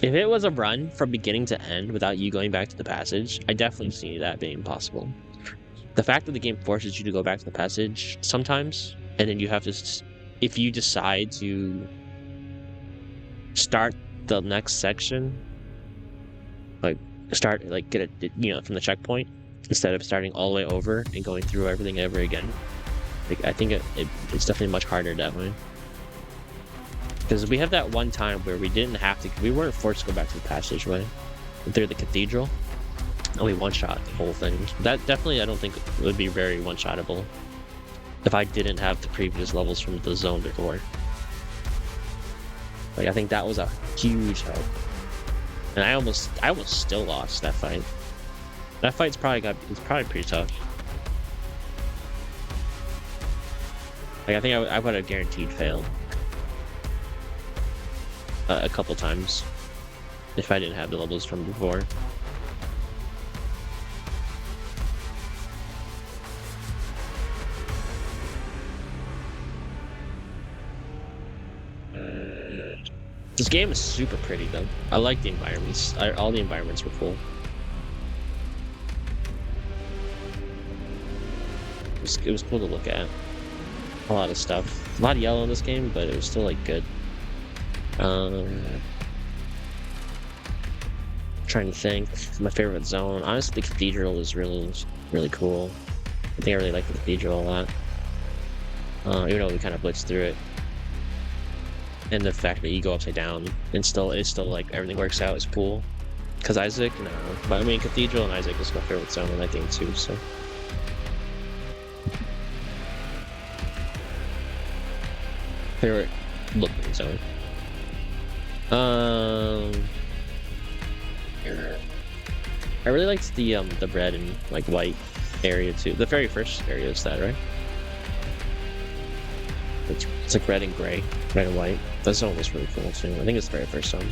If it was a run from beginning to end without you going back to the passage, I definitely see that being possible. The fact that the game forces you to go back to the passage sometimes, and then you have to, if you decide to start the next section, get it, from the checkpoint, instead of starting all the way over and going through everything ever again. Like, I think it's definitely much harder that way. Because we have that one time where we weren't forced to go back to the passageway through the cathedral, and we one-shot the whole thing. That definitely, I don't think it would be very one-shottable if I didn't have the previous levels from the zone before. Like, I think that was a huge help. And I almost still lost that fight. That fight's probably pretty tough. Like, I think I would have guaranteed failed a couple times if I didn't have the levels from before. This game is super pretty though. I like the environments. All the environments were cool. It was cool to look at. A lot of stuff. A lot of yellow in this game, but it was still like good. Trying to think. My favorite zone. Honestly, the cathedral is really, really cool. I think I really like the cathedral a lot. Even though we kind of blitzed through it. And the fact that you go upside down and it's still like everything works out is cool. Cause Isaac, no. But I mean Cathedral and Isaac is my favorite zone in that game too, so. Favorite looking zone. I really liked the red and like white area too. The very first area is that, right? It's like red and gray, red and white. That zone was really cool too. I think it's the very first zone.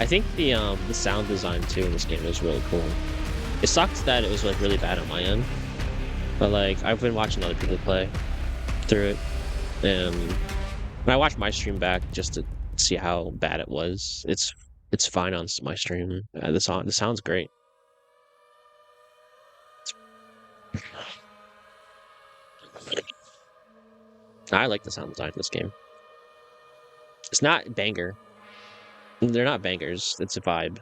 I think the sound design too in this game is really cool. It sucks that it was like really bad on my end, but like I've been watching other people play through it, and when I watched my stream back just to see how bad it was, it's fine on my stream. The sound's great. I like the sound design of this game. It's not banger. They're not bangers. It's a vibe.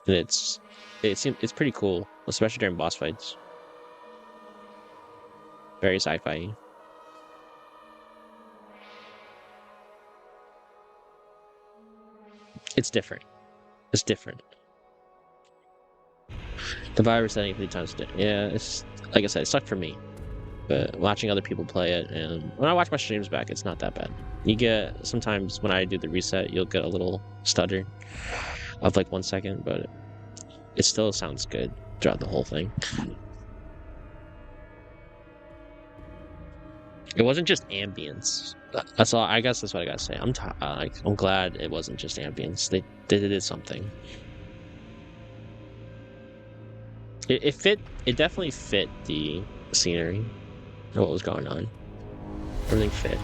And it's pretty cool, especially during boss fights. Very sci-fi. It's different. It's different. The virus setting 3 times a day. Yeah, it's like I said, it sucked for me. But watching other people play it, and when I watch my streams back, it's not that bad. You get sometimes when I do the reset, you'll get a little stutter of like 1 second, but it still sounds good throughout the whole thing. It wasn't just ambience. That's all. I guess that's what I gotta say. I'm glad it wasn't just ambience. They did something. It fit. It definitely fit the scenery and what was going on. Everything fit.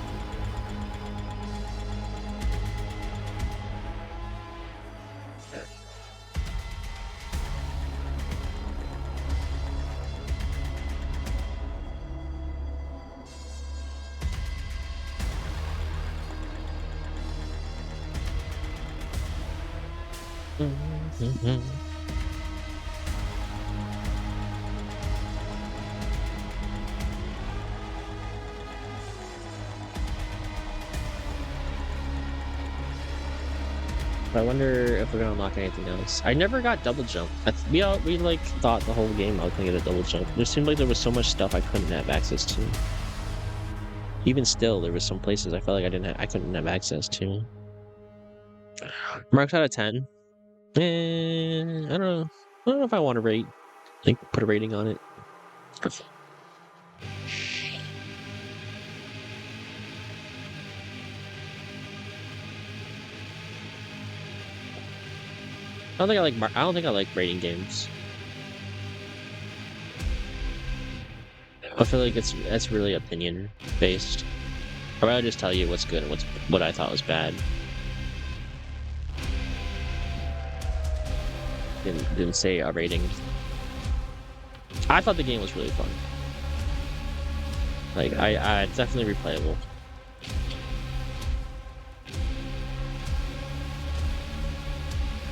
I wonder if we're gonna unlock anything else. I never got double jump. We like thought the whole game I was gonna get a double jump. There seemed like there was so much stuff I couldn't have access to. Even still, there was some places I felt like I couldn't have access to. Marks out of 10. I don't know. I don't know if I want to rate. Like put a rating on it. I don't think I like rating games. I feel like that's really opinion based. I'd rather just tell you what's good and what I thought was bad. Didn't say a rating. I thought the game was really fun. Like I definitely replayable.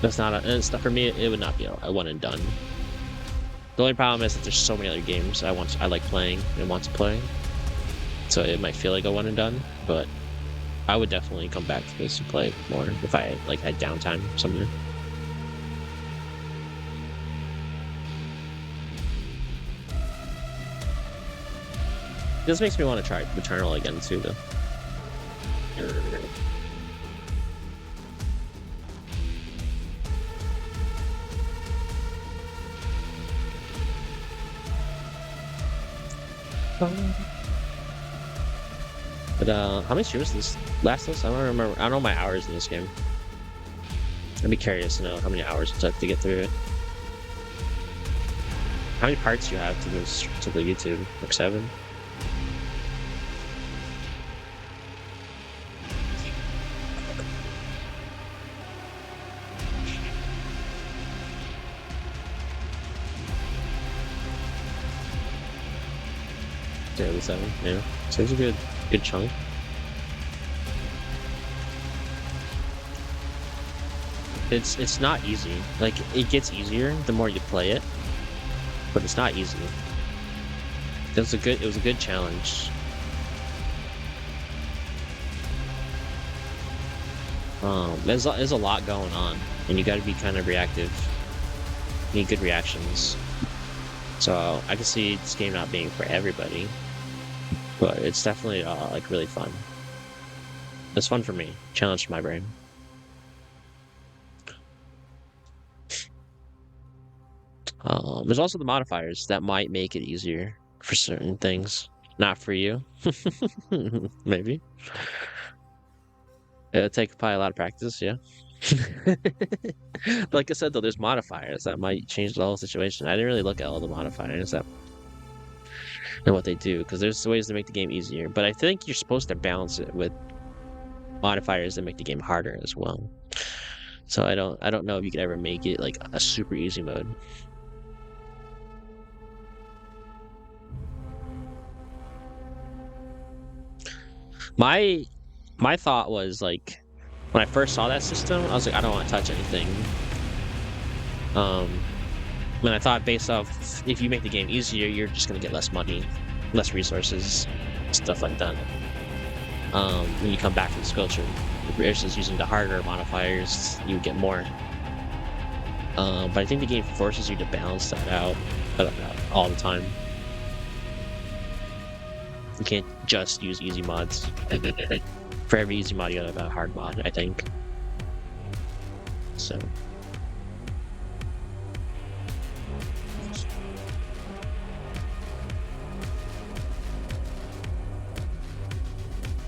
It's not for me. It would not be a one and done. The only problem is that there's so many other games I like playing and want to play, so it might feel like a one and done. But I would definitely come back to this and play more if I like had downtime somewhere. This makes me want to try Returnal again too, though. But how many streams does this last us? I don't remember. I don't know my hours in this game. I'd be curious to know how many hours it took to get through it. How many parts do you have to the YouTube? Like 7? Yeah, 7. Yeah, so it's a good chunk. It's not easy. Like it gets easier the more you play it, but it's not easy. It was a good challenge. There's a lot going on, and you got to be kind of reactive. You need good reactions. So I can see this game not being for everybody, but it's definitely like really fun. It's fun for me. Challenged my brain. There's also the modifiers that might make it easier for certain things. Not for you. Maybe. It'll take probably a lot of practice, yeah. Like I said, though, there's modifiers that might change the whole situation. I didn't really look at all the modifiers and what they do, because there's ways to make the game easier. But I think you're supposed to balance it with modifiers that make the game harder as well. So I don't know if you could ever make it like a super easy mode. My thought was like, when I first saw that system, I was like, I don't want to touch anything. When I thought based off, if you make the game easier, you're just gonna get less money, less resources, stuff like that. When you come back from this culture. versus using the harder modifiers, you get more. But I think the game forces you to balance that out all the time. You can't just use easy mods. For every easy mod, you gotta have a hard mod, I think. So.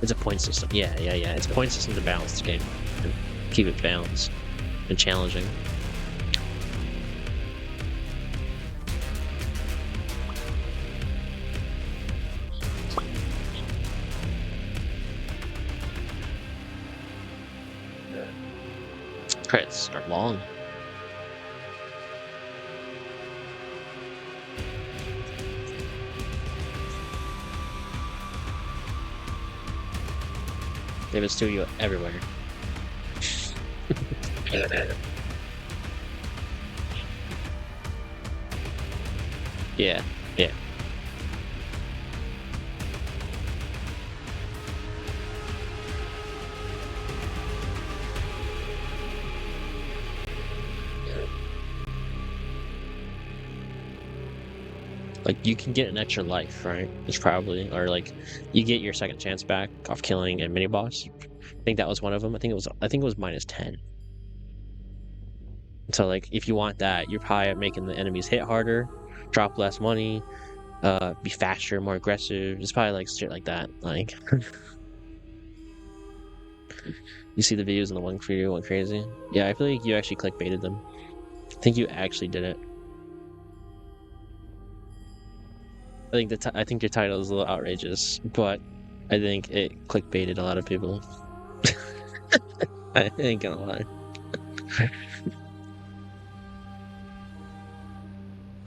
It's a point system. Yeah. It's a point system to balance the game. And keep it balanced and challenging. Credits are long. They have a studio everywhere. Yeah. Like, you can get an extra life, right? It's probably, or like, you get your second chance back off killing a mini boss. I think that was one of them. I think it was -10. So like, if you want that, you're probably making the enemies hit harder, drop less money, be faster, more aggressive. It's probably like shit like that. Like, you see the videos and the one video went crazy. Yeah, I feel like you actually clickbaited them. I think you actually did it. I think your title is a little outrageous, but I think it clickbaited a lot of people. I ain't gonna lie.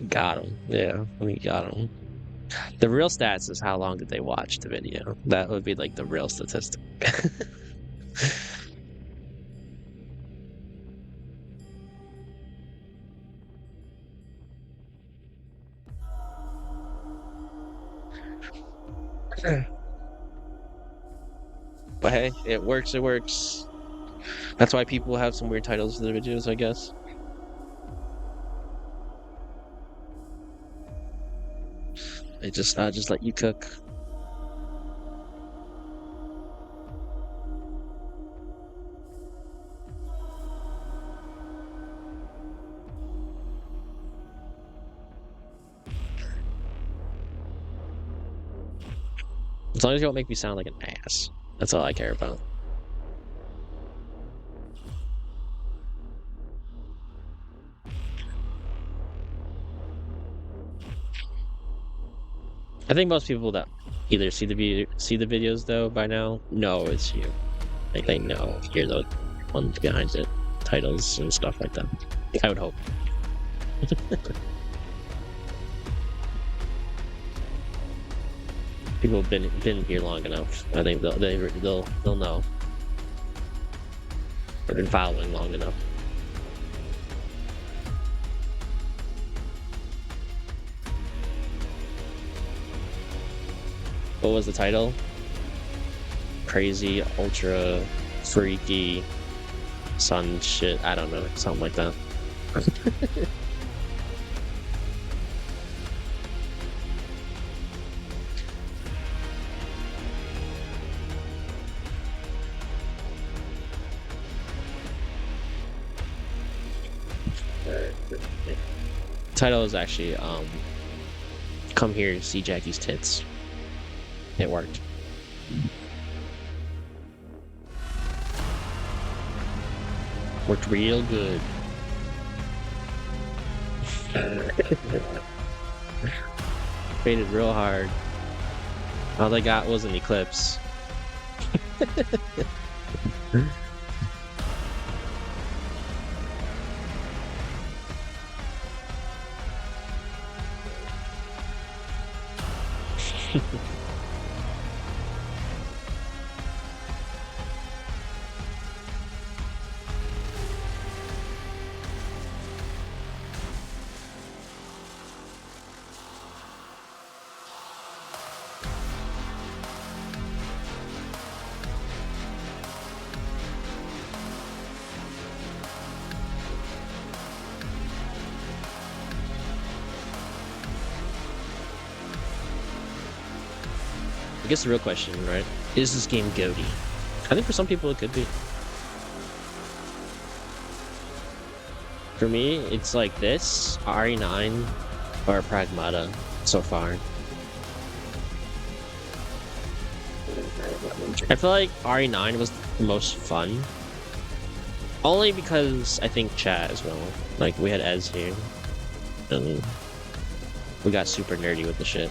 Got him. Yeah, we got him. The real stats is how long did they watch the video. That would be like the real statistic. But hey, it works. That's why people have some weird titles to their videos, I guess. They just let you cook. As long as you don't make me sound like an ass. That's all I care about. I think most people that either see the videos though by now know it's you. Like, they know you're the one behind it, titles and stuff like that. I would hope. People have been here long enough. I think they'll know. Or been following long enough. What was the title? Crazy, ultra, freaky, sun shit. I don't know, something like that. Title is actually come here to see Jackie's tits. It worked. Worked real good. Faded real hard. All they got was an eclipse. I guess the real question, right? Is this game goaty? I think for some people it could be. For me, it's like this, RE9, or Pragmata so far. I feel like RE9 was the most fun. Only because I think chat as well. Like, we had Ez here. And we got super nerdy with the shit.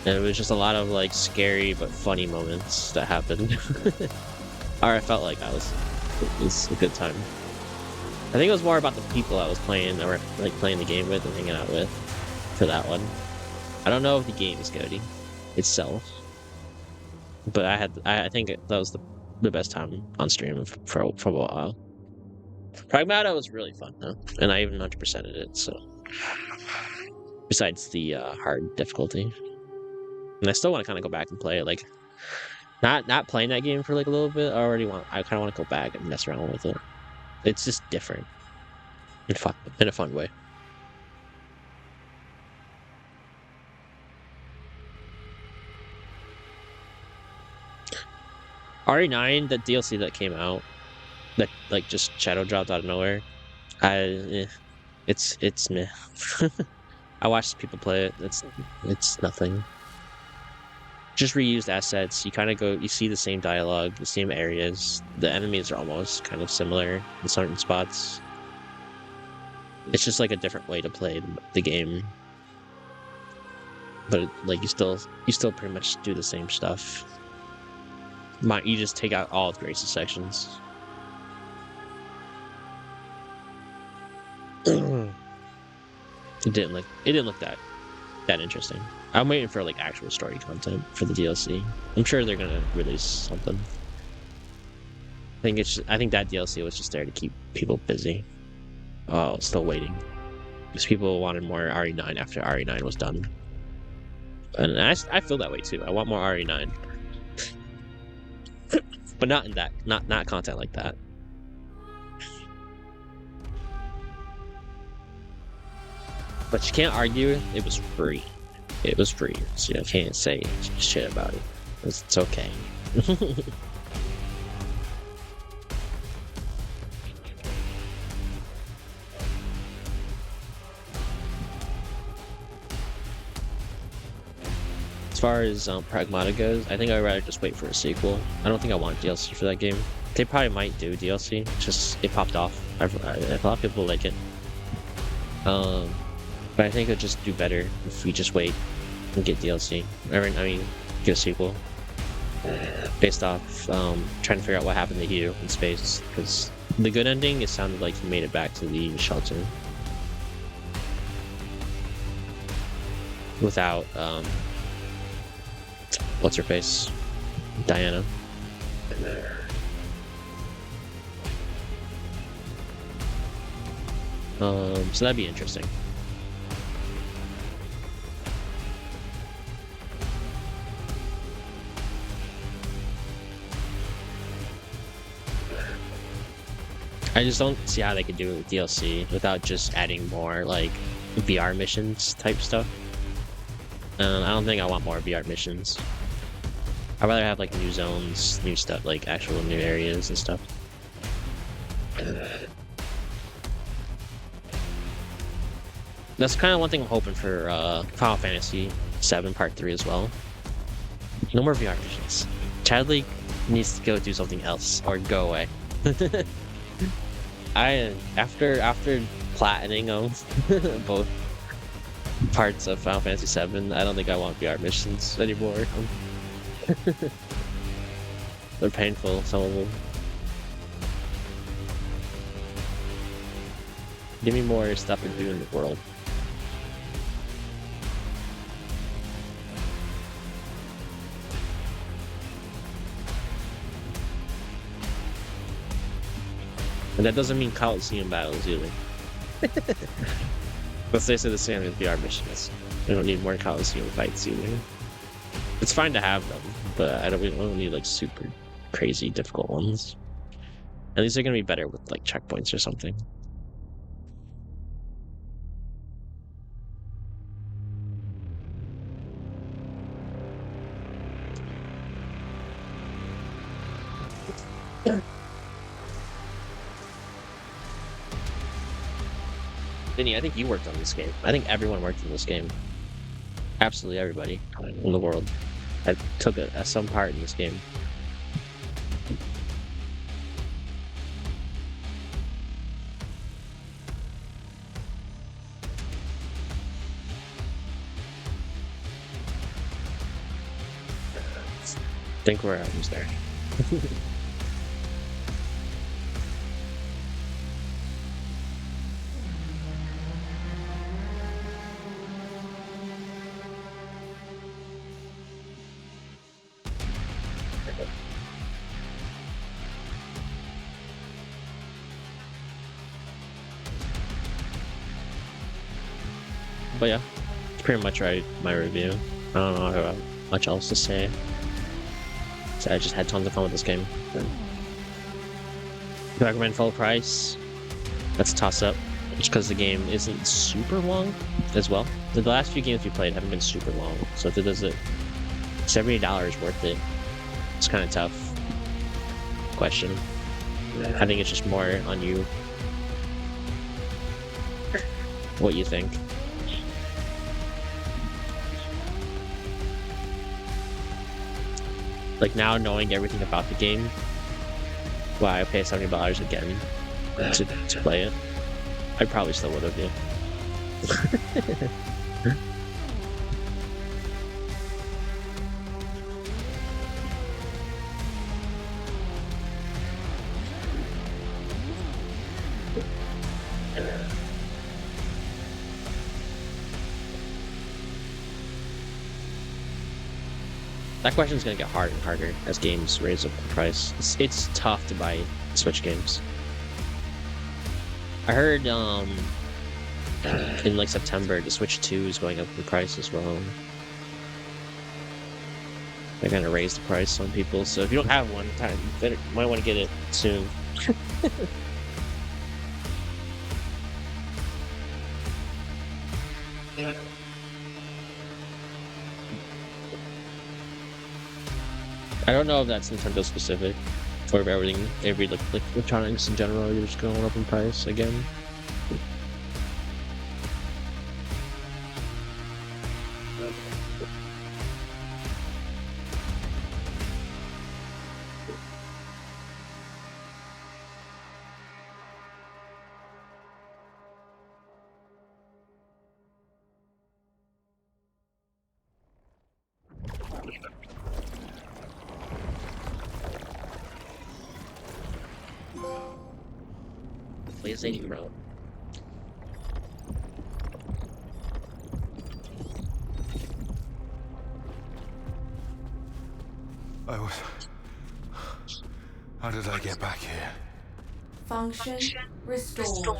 And it was just a lot of, like, scary but funny moments that happened. Or I felt like it was a good time. I think it was more about the people I was playing, or like playing the game with and hanging out with for that one. I don't know if the game is goaty itself, but I think that was the best time on stream for a while. Pragmata was really fun though, and I even 100%ed it. So besides the hard difficulty, and I still want to kind of go back and play it. Like not playing that game for like a little bit. I kind of want to go back and mess around with it. It's just different and fun in a fun way. RE9, the DLC that came out, that like just shadow dropped out of nowhere. It's meh. I watched people play it. It's nothing. Just reused assets. You see the same dialogue, the same areas. The enemies are almost kind of similar in certain spots. It's just like a different way to play the game. But like you still pretty much do the same stuff. You just take out all of Grace's sections. It didn't look that interesting. I'm waiting for like actual story content for the DLC. I'm sure they're gonna release something. I think that DLC was just there to keep people busy. Oh, still waiting. Because people wanted more RE9 after RE9 was done. And I feel that way too. I want more RE9. But not in that not content like that. But you can't argue it was free. It was free, so you can't say shit about it. It's okay. As far as Pragmata goes, I think I'd rather just wait for a sequel. I don't think I want DLC for that game. They probably might do DLC, just it popped off. A lot of people like it. But I think it'd just do better if we just wait and get DLC. Get a sequel. Based off trying to figure out what happened to Hiro in space. Because the good ending, it sounded like he made it back to the shelter. Without, what's her face? Diana. So that'd be interesting. I just don't see how they could do it with DLC without just adding more like VR missions type stuff. I don't think I want more VR missions. I'd rather have like new zones, new stuff, like actual new areas and stuff. That's kind of one thing I'm hoping for Final Fantasy VII Part 3 as well. No more VR missions. Chadley needs to go do something else or go away. After platining both parts of Final Fantasy VII, I don't think I want VR missions anymore. They're painful, some of them. Give me more stuff to do in the world. And that doesn't mean Coliseum battles either. Let's say the same with VR missions. We don't need more Coliseum fights either. It's fine to have them, but we don't need like super crazy difficult ones. And these are gonna be better with like checkpoints or something. Vinny, I think you worked on this game. I think everyone worked on this game. Absolutely everybody in the world that took some part in this game. I think we're almost there. But yeah, it's pretty much my review. I don't know how much else to say. So I just had tons of fun with this game. Do I recommend full price? That's a toss-up, just because the game isn't super long as well. The last few games we played haven't been super long, so if it does it, $70 worth it. It's kind of tough question. I think it's just more on you. What you think. Like now knowing everything about the game, why I pay $70 again to play it. I probably still would have, yeah. That question's gonna get harder and harder as games raise up the price. It's tough to buy Switch games. I heard in like September the Switch 2 is going up in price as well. They're gonna raise the price on people, so if you don't have one, you might want to get it soon. I don't know if that's Nintendo specific, or if every like electronics in general, you're just going up in price again. PlayStation Pro. How did I get back here? Function restored.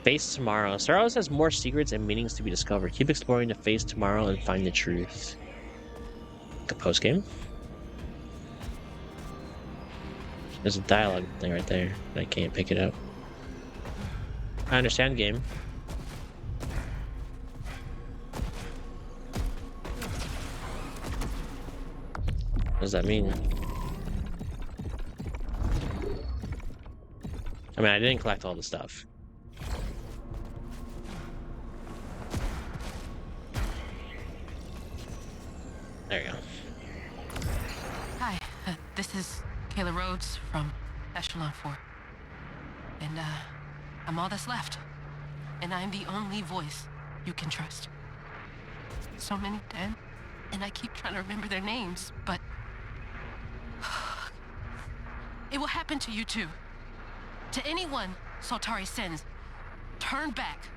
Face tomorrow. Saros has more secrets and meanings to be discovered. Keep exploring the face tomorrow and find the truth. The post game. There's a dialogue thing right there. I can't pick it up. I understand game. What does that mean? I mean, I didn't collect all the stuff. There you go. Hi, this is Kayla Rhodes from Echelon 4. And, I'm all that's left. And I'm the only voice you can trust. So many dead, and I keep trying to remember their names, but... It will happen to you too. To anyone Saltari sends, turn back.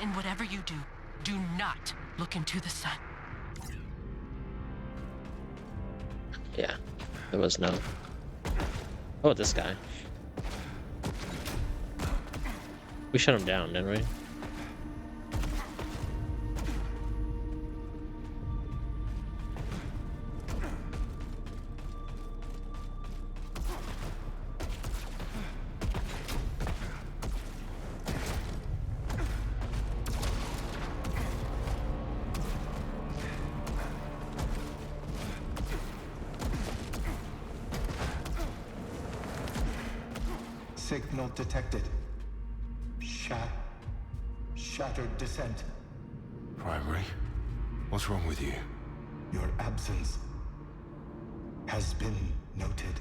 And whatever you do, do not look into the sun. Yeah, there was no... Oh, this guy. We shut him down, didn't we? Signal detected. Shattered descent. Primary? What's wrong with you? Your absence has been noted.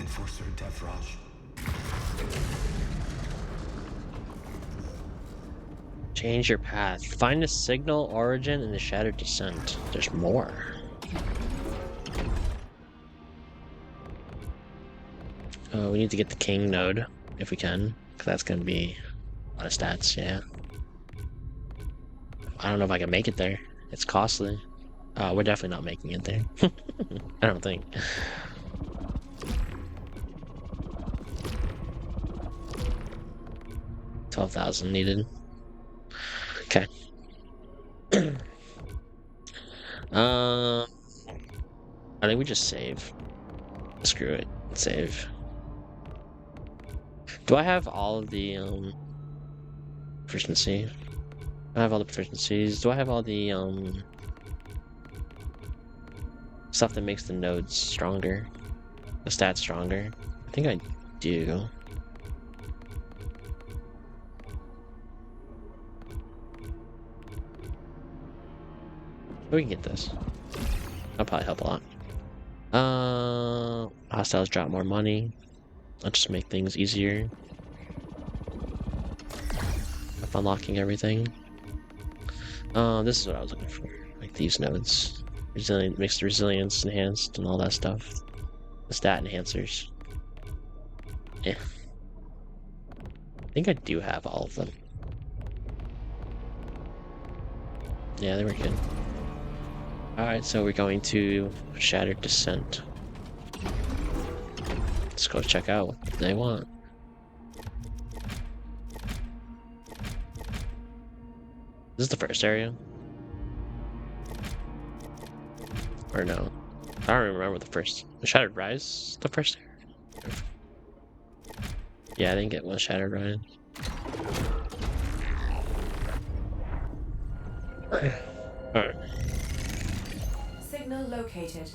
Enforcer Devraj. Change your path. Find the signal origin in the shattered descent. There's more. Oh, we need to get the king node if we can, because that's gonna be a lot of stats. Yeah. I don't know if I can make it there. It's costly. We're definitely not making it there. I don't think. 12,000 needed. Okay. I think we just save. Screw it. Save. Do I have all of the proficiency? I have all the proficiencies. Do I have all the stuff that makes the nodes stronger? The stats stronger? I think I do. We can get this. That'll probably help a lot. Hostiles drop more money. Let's just make things easier. Unlocking everything. This is what I was looking for. Like these nodes. Resilient, makes the resilience enhanced and all that stuff. The stat enhancers. Yeah. I think I do have all of them. Yeah, they were good. Alright, so we're going to Shattered Descent. Let's go check out what they want. This is the first area? Or no? I don't even remember the first. The Shattered Rise? The first area? Yeah, I didn't get one Shattered Rise. Alright. Signal located.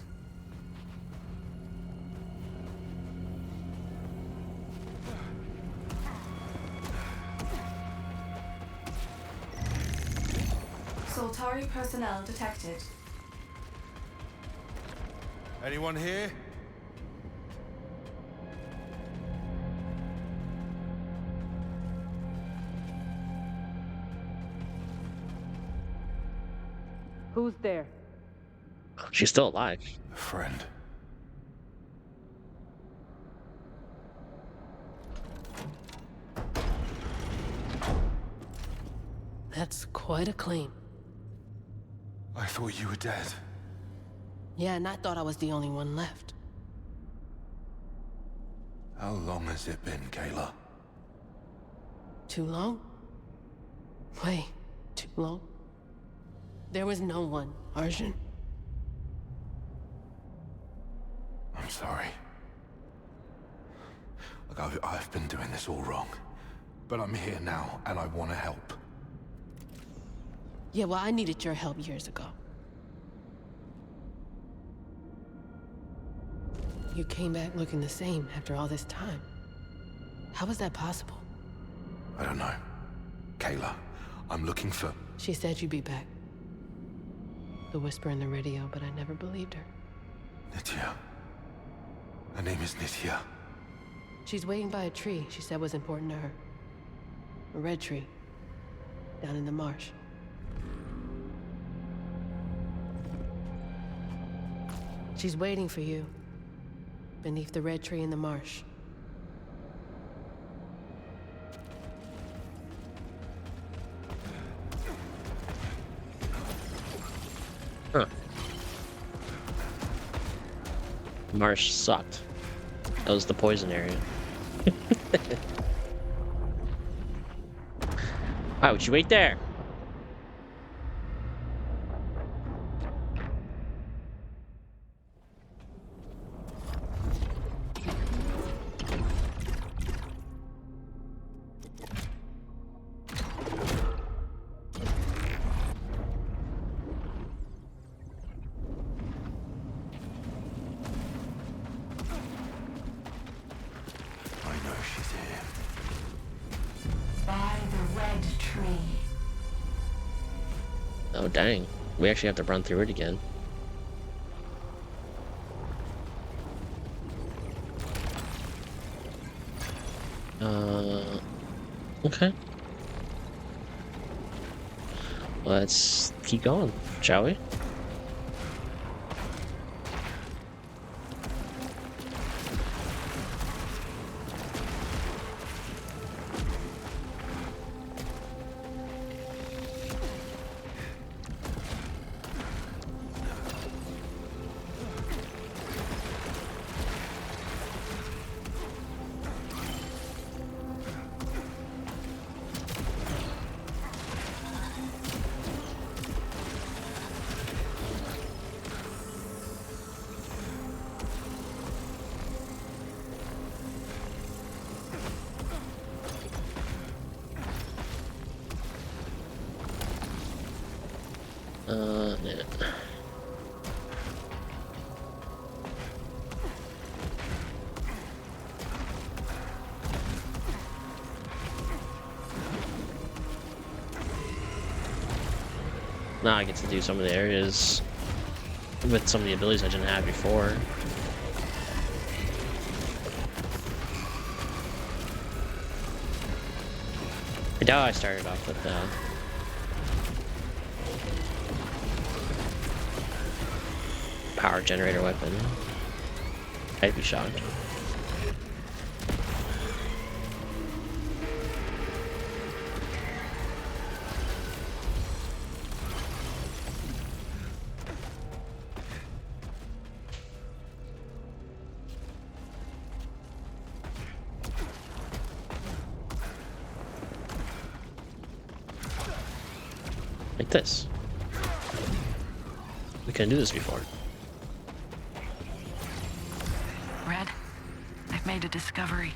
Soltari personnel detected. Anyone here? Who's there? She's still alive. A friend. That's quite a claim. I thought you were dead. Yeah, and I thought I was the only one left. How long has it been, Kayla? Too long? Way too long. There was no one, Arjun. I'm sorry. Look, I've been doing this all wrong. But I'm here now, and I want to help. Yeah, well, I needed your help years ago. You came back looking the same after all this time. How was that possible? I don't know. Kayla, I'm looking for... She said you'd be back. The whisper in the radio, but I never believed her. Nitya. Her name is Nitya. She's waiting by a tree she said was important to her. A red tree. Down in the marsh. She's waiting for you. Beneath the red tree in the marsh. Huh. Marsh sucked. That was the poison area. Why would you wait there? I know she's here. Oh, dang. We actually have to run through it again. Okay. Let's keep going, shall we? Yeah. Now I get to do some of the areas with some of the abilities I didn't have before. I doubt I started off with the power generator weapon. I'd be shocked. Like this. We couldn't do this before. Red, I've made a discovery.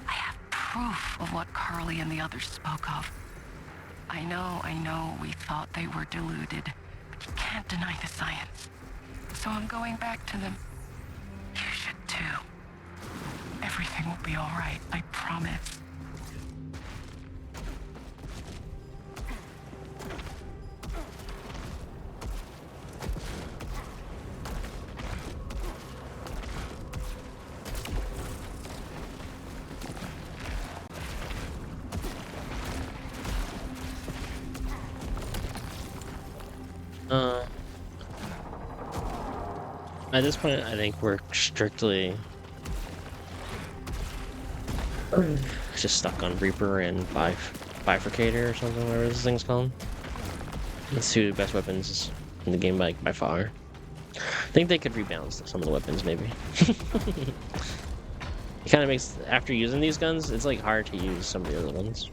I have proof of what Carly and the others spoke of. I know we thought they were deluded, but you can't deny the science. So I'm going back to them. You should too. Everything will be all right, I promise. At this point, I think we're strictly just stuck on Reaper and Bifurcator or something, whatever this thing's called. It's two best weapons in the game by far. I think they could rebalance some of the weapons, maybe. It kind of makes, after using these guns, it's like hard to use some of the other ones.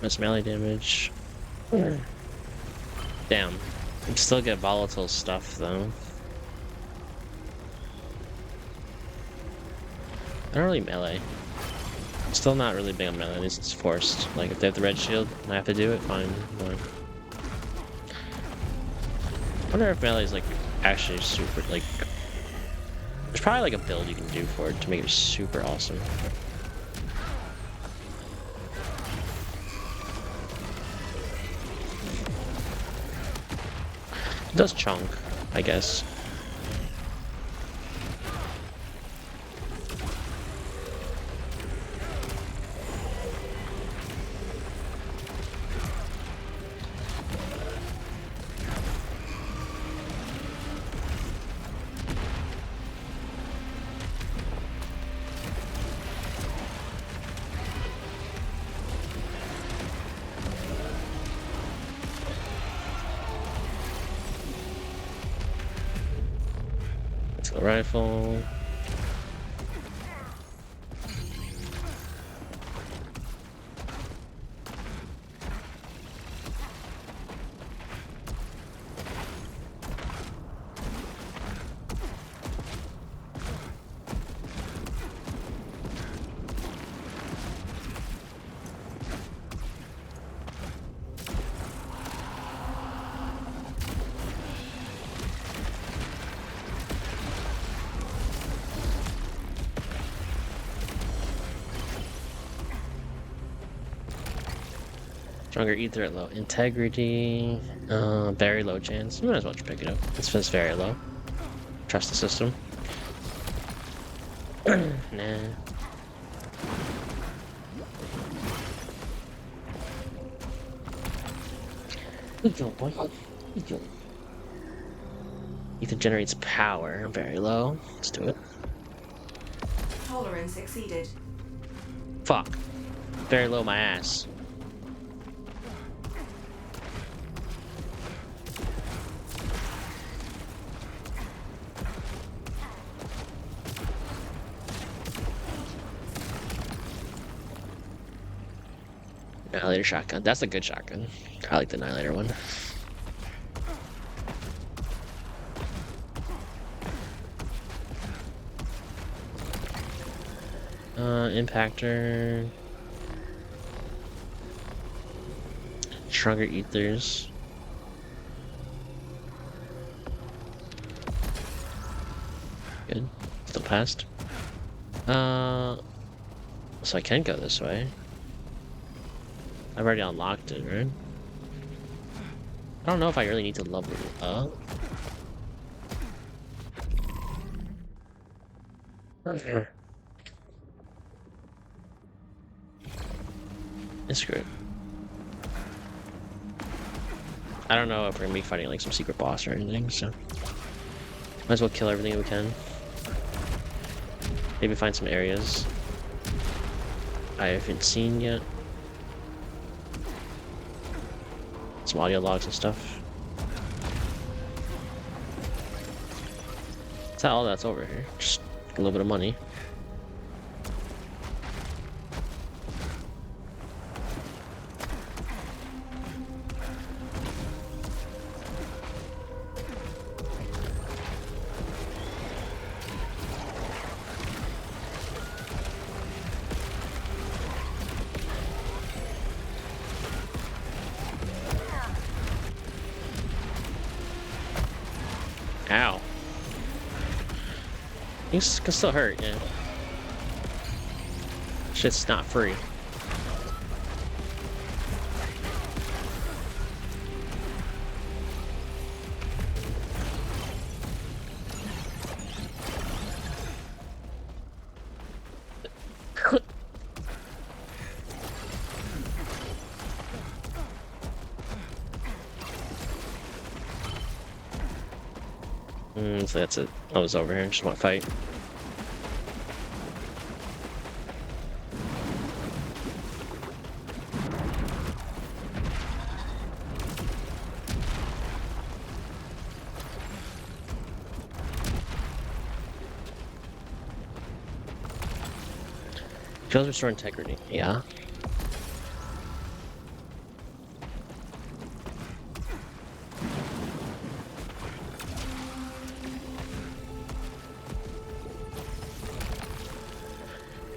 That's melee damage. Damn. I can still get volatile stuff though. I don't really melee. Still not really big on melee, at least it's forced. Like if they have the red shield and I have to do it, fine. I wonder if melee is like actually super like, there's probably like a build you can do for it to make it super awesome. It does chunk, I guess. The rifle. Stronger ether at low integrity. Very low chance. You might as well just pick it up. It's just very low. Trust the system. Nah. Good job, boy. Good job. Ether generates power. Very low. Let's do it. Tolerance exceeded. Fuck. Very low my ass. Annihilator shotgun. That's a good shotgun. I like the Annihilator one. Impactor. Stronger ethers. Good. Still passed. So I can go this way. I've already unlocked it, right? I don't know if I really need to level up. It's good. I don't know if we're gonna be fighting like some secret boss or anything, so might as well kill everything we can. Maybe find some areas I haven't seen yet. Some audio logs and stuff. Is that all that's over here? Just a little bit of money. Ow. Things can still hurt, yeah. Shit's not free. So that's it. I was over here. Just want to fight. Kills restore integrity. Yeah.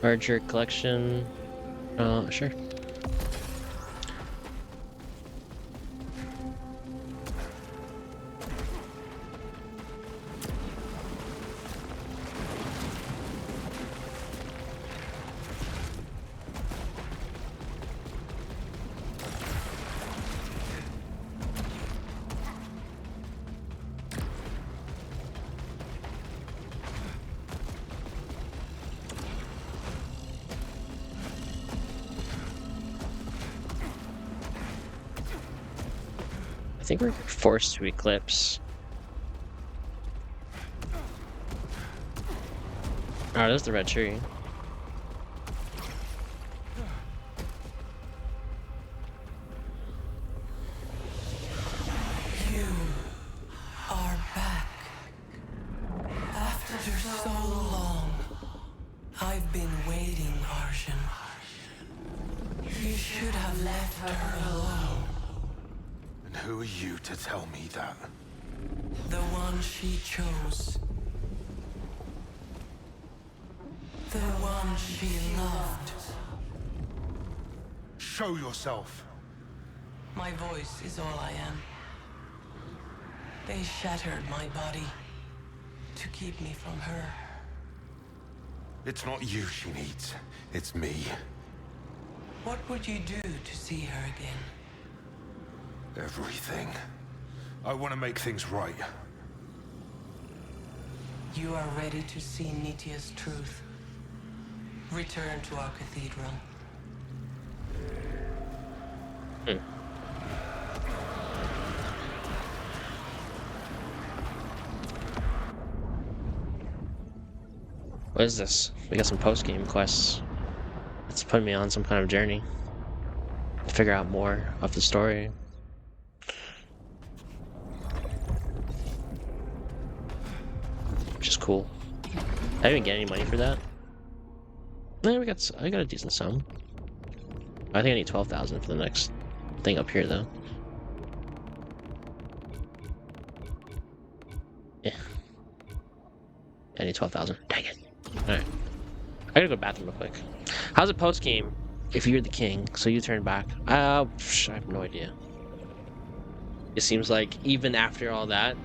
Larger collection. Sure. I think we're forced to eclipse. Oh, there's the red tree. You are back. After waiting, Arshan. You should have left her alone. And who are you to tell me that? The one she chose. The one she loved. Show yourself. My voice is all I am. They shattered my body to keep me from her. It's not you she needs. It's me. What would you do to see her again? Everything. I want to make things right. You are ready to see Nitya's truth. Return to our cathedral. What is this? We got some post-game quests. It's putting me on some kind of journey to figure out more of the story. Which is cool. I didn't get any money for that. Yeah, I got a decent sum. I think I need 12,000 for the next thing up here, though. Yeah. I need 12,000. Dang it. Alright. I gotta go to the bathroom real quick. How's it post game if you're the king, so you turn back? I have no idea. It seems like even after all that,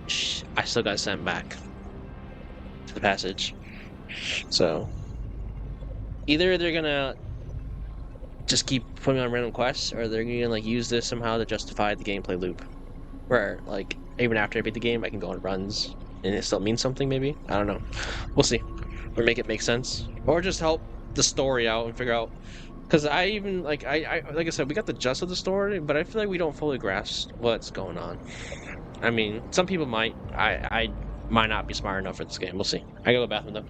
I still got sent back to the passage. So either they're gonna just keep putting me on random quests, or they're gonna like use this somehow to justify the gameplay loop. Where like even after I beat the game, I can go on runs and it still means something. Maybe I don't know. We'll see. Or make it make sense, or just help the story out and figure out. Because I even like I said, we got the gist of the story, but I feel like we don't fully grasp what's going on. I mean, some people might. I might not be smart enough for this game. We'll see. I gotta go to the bathroom though.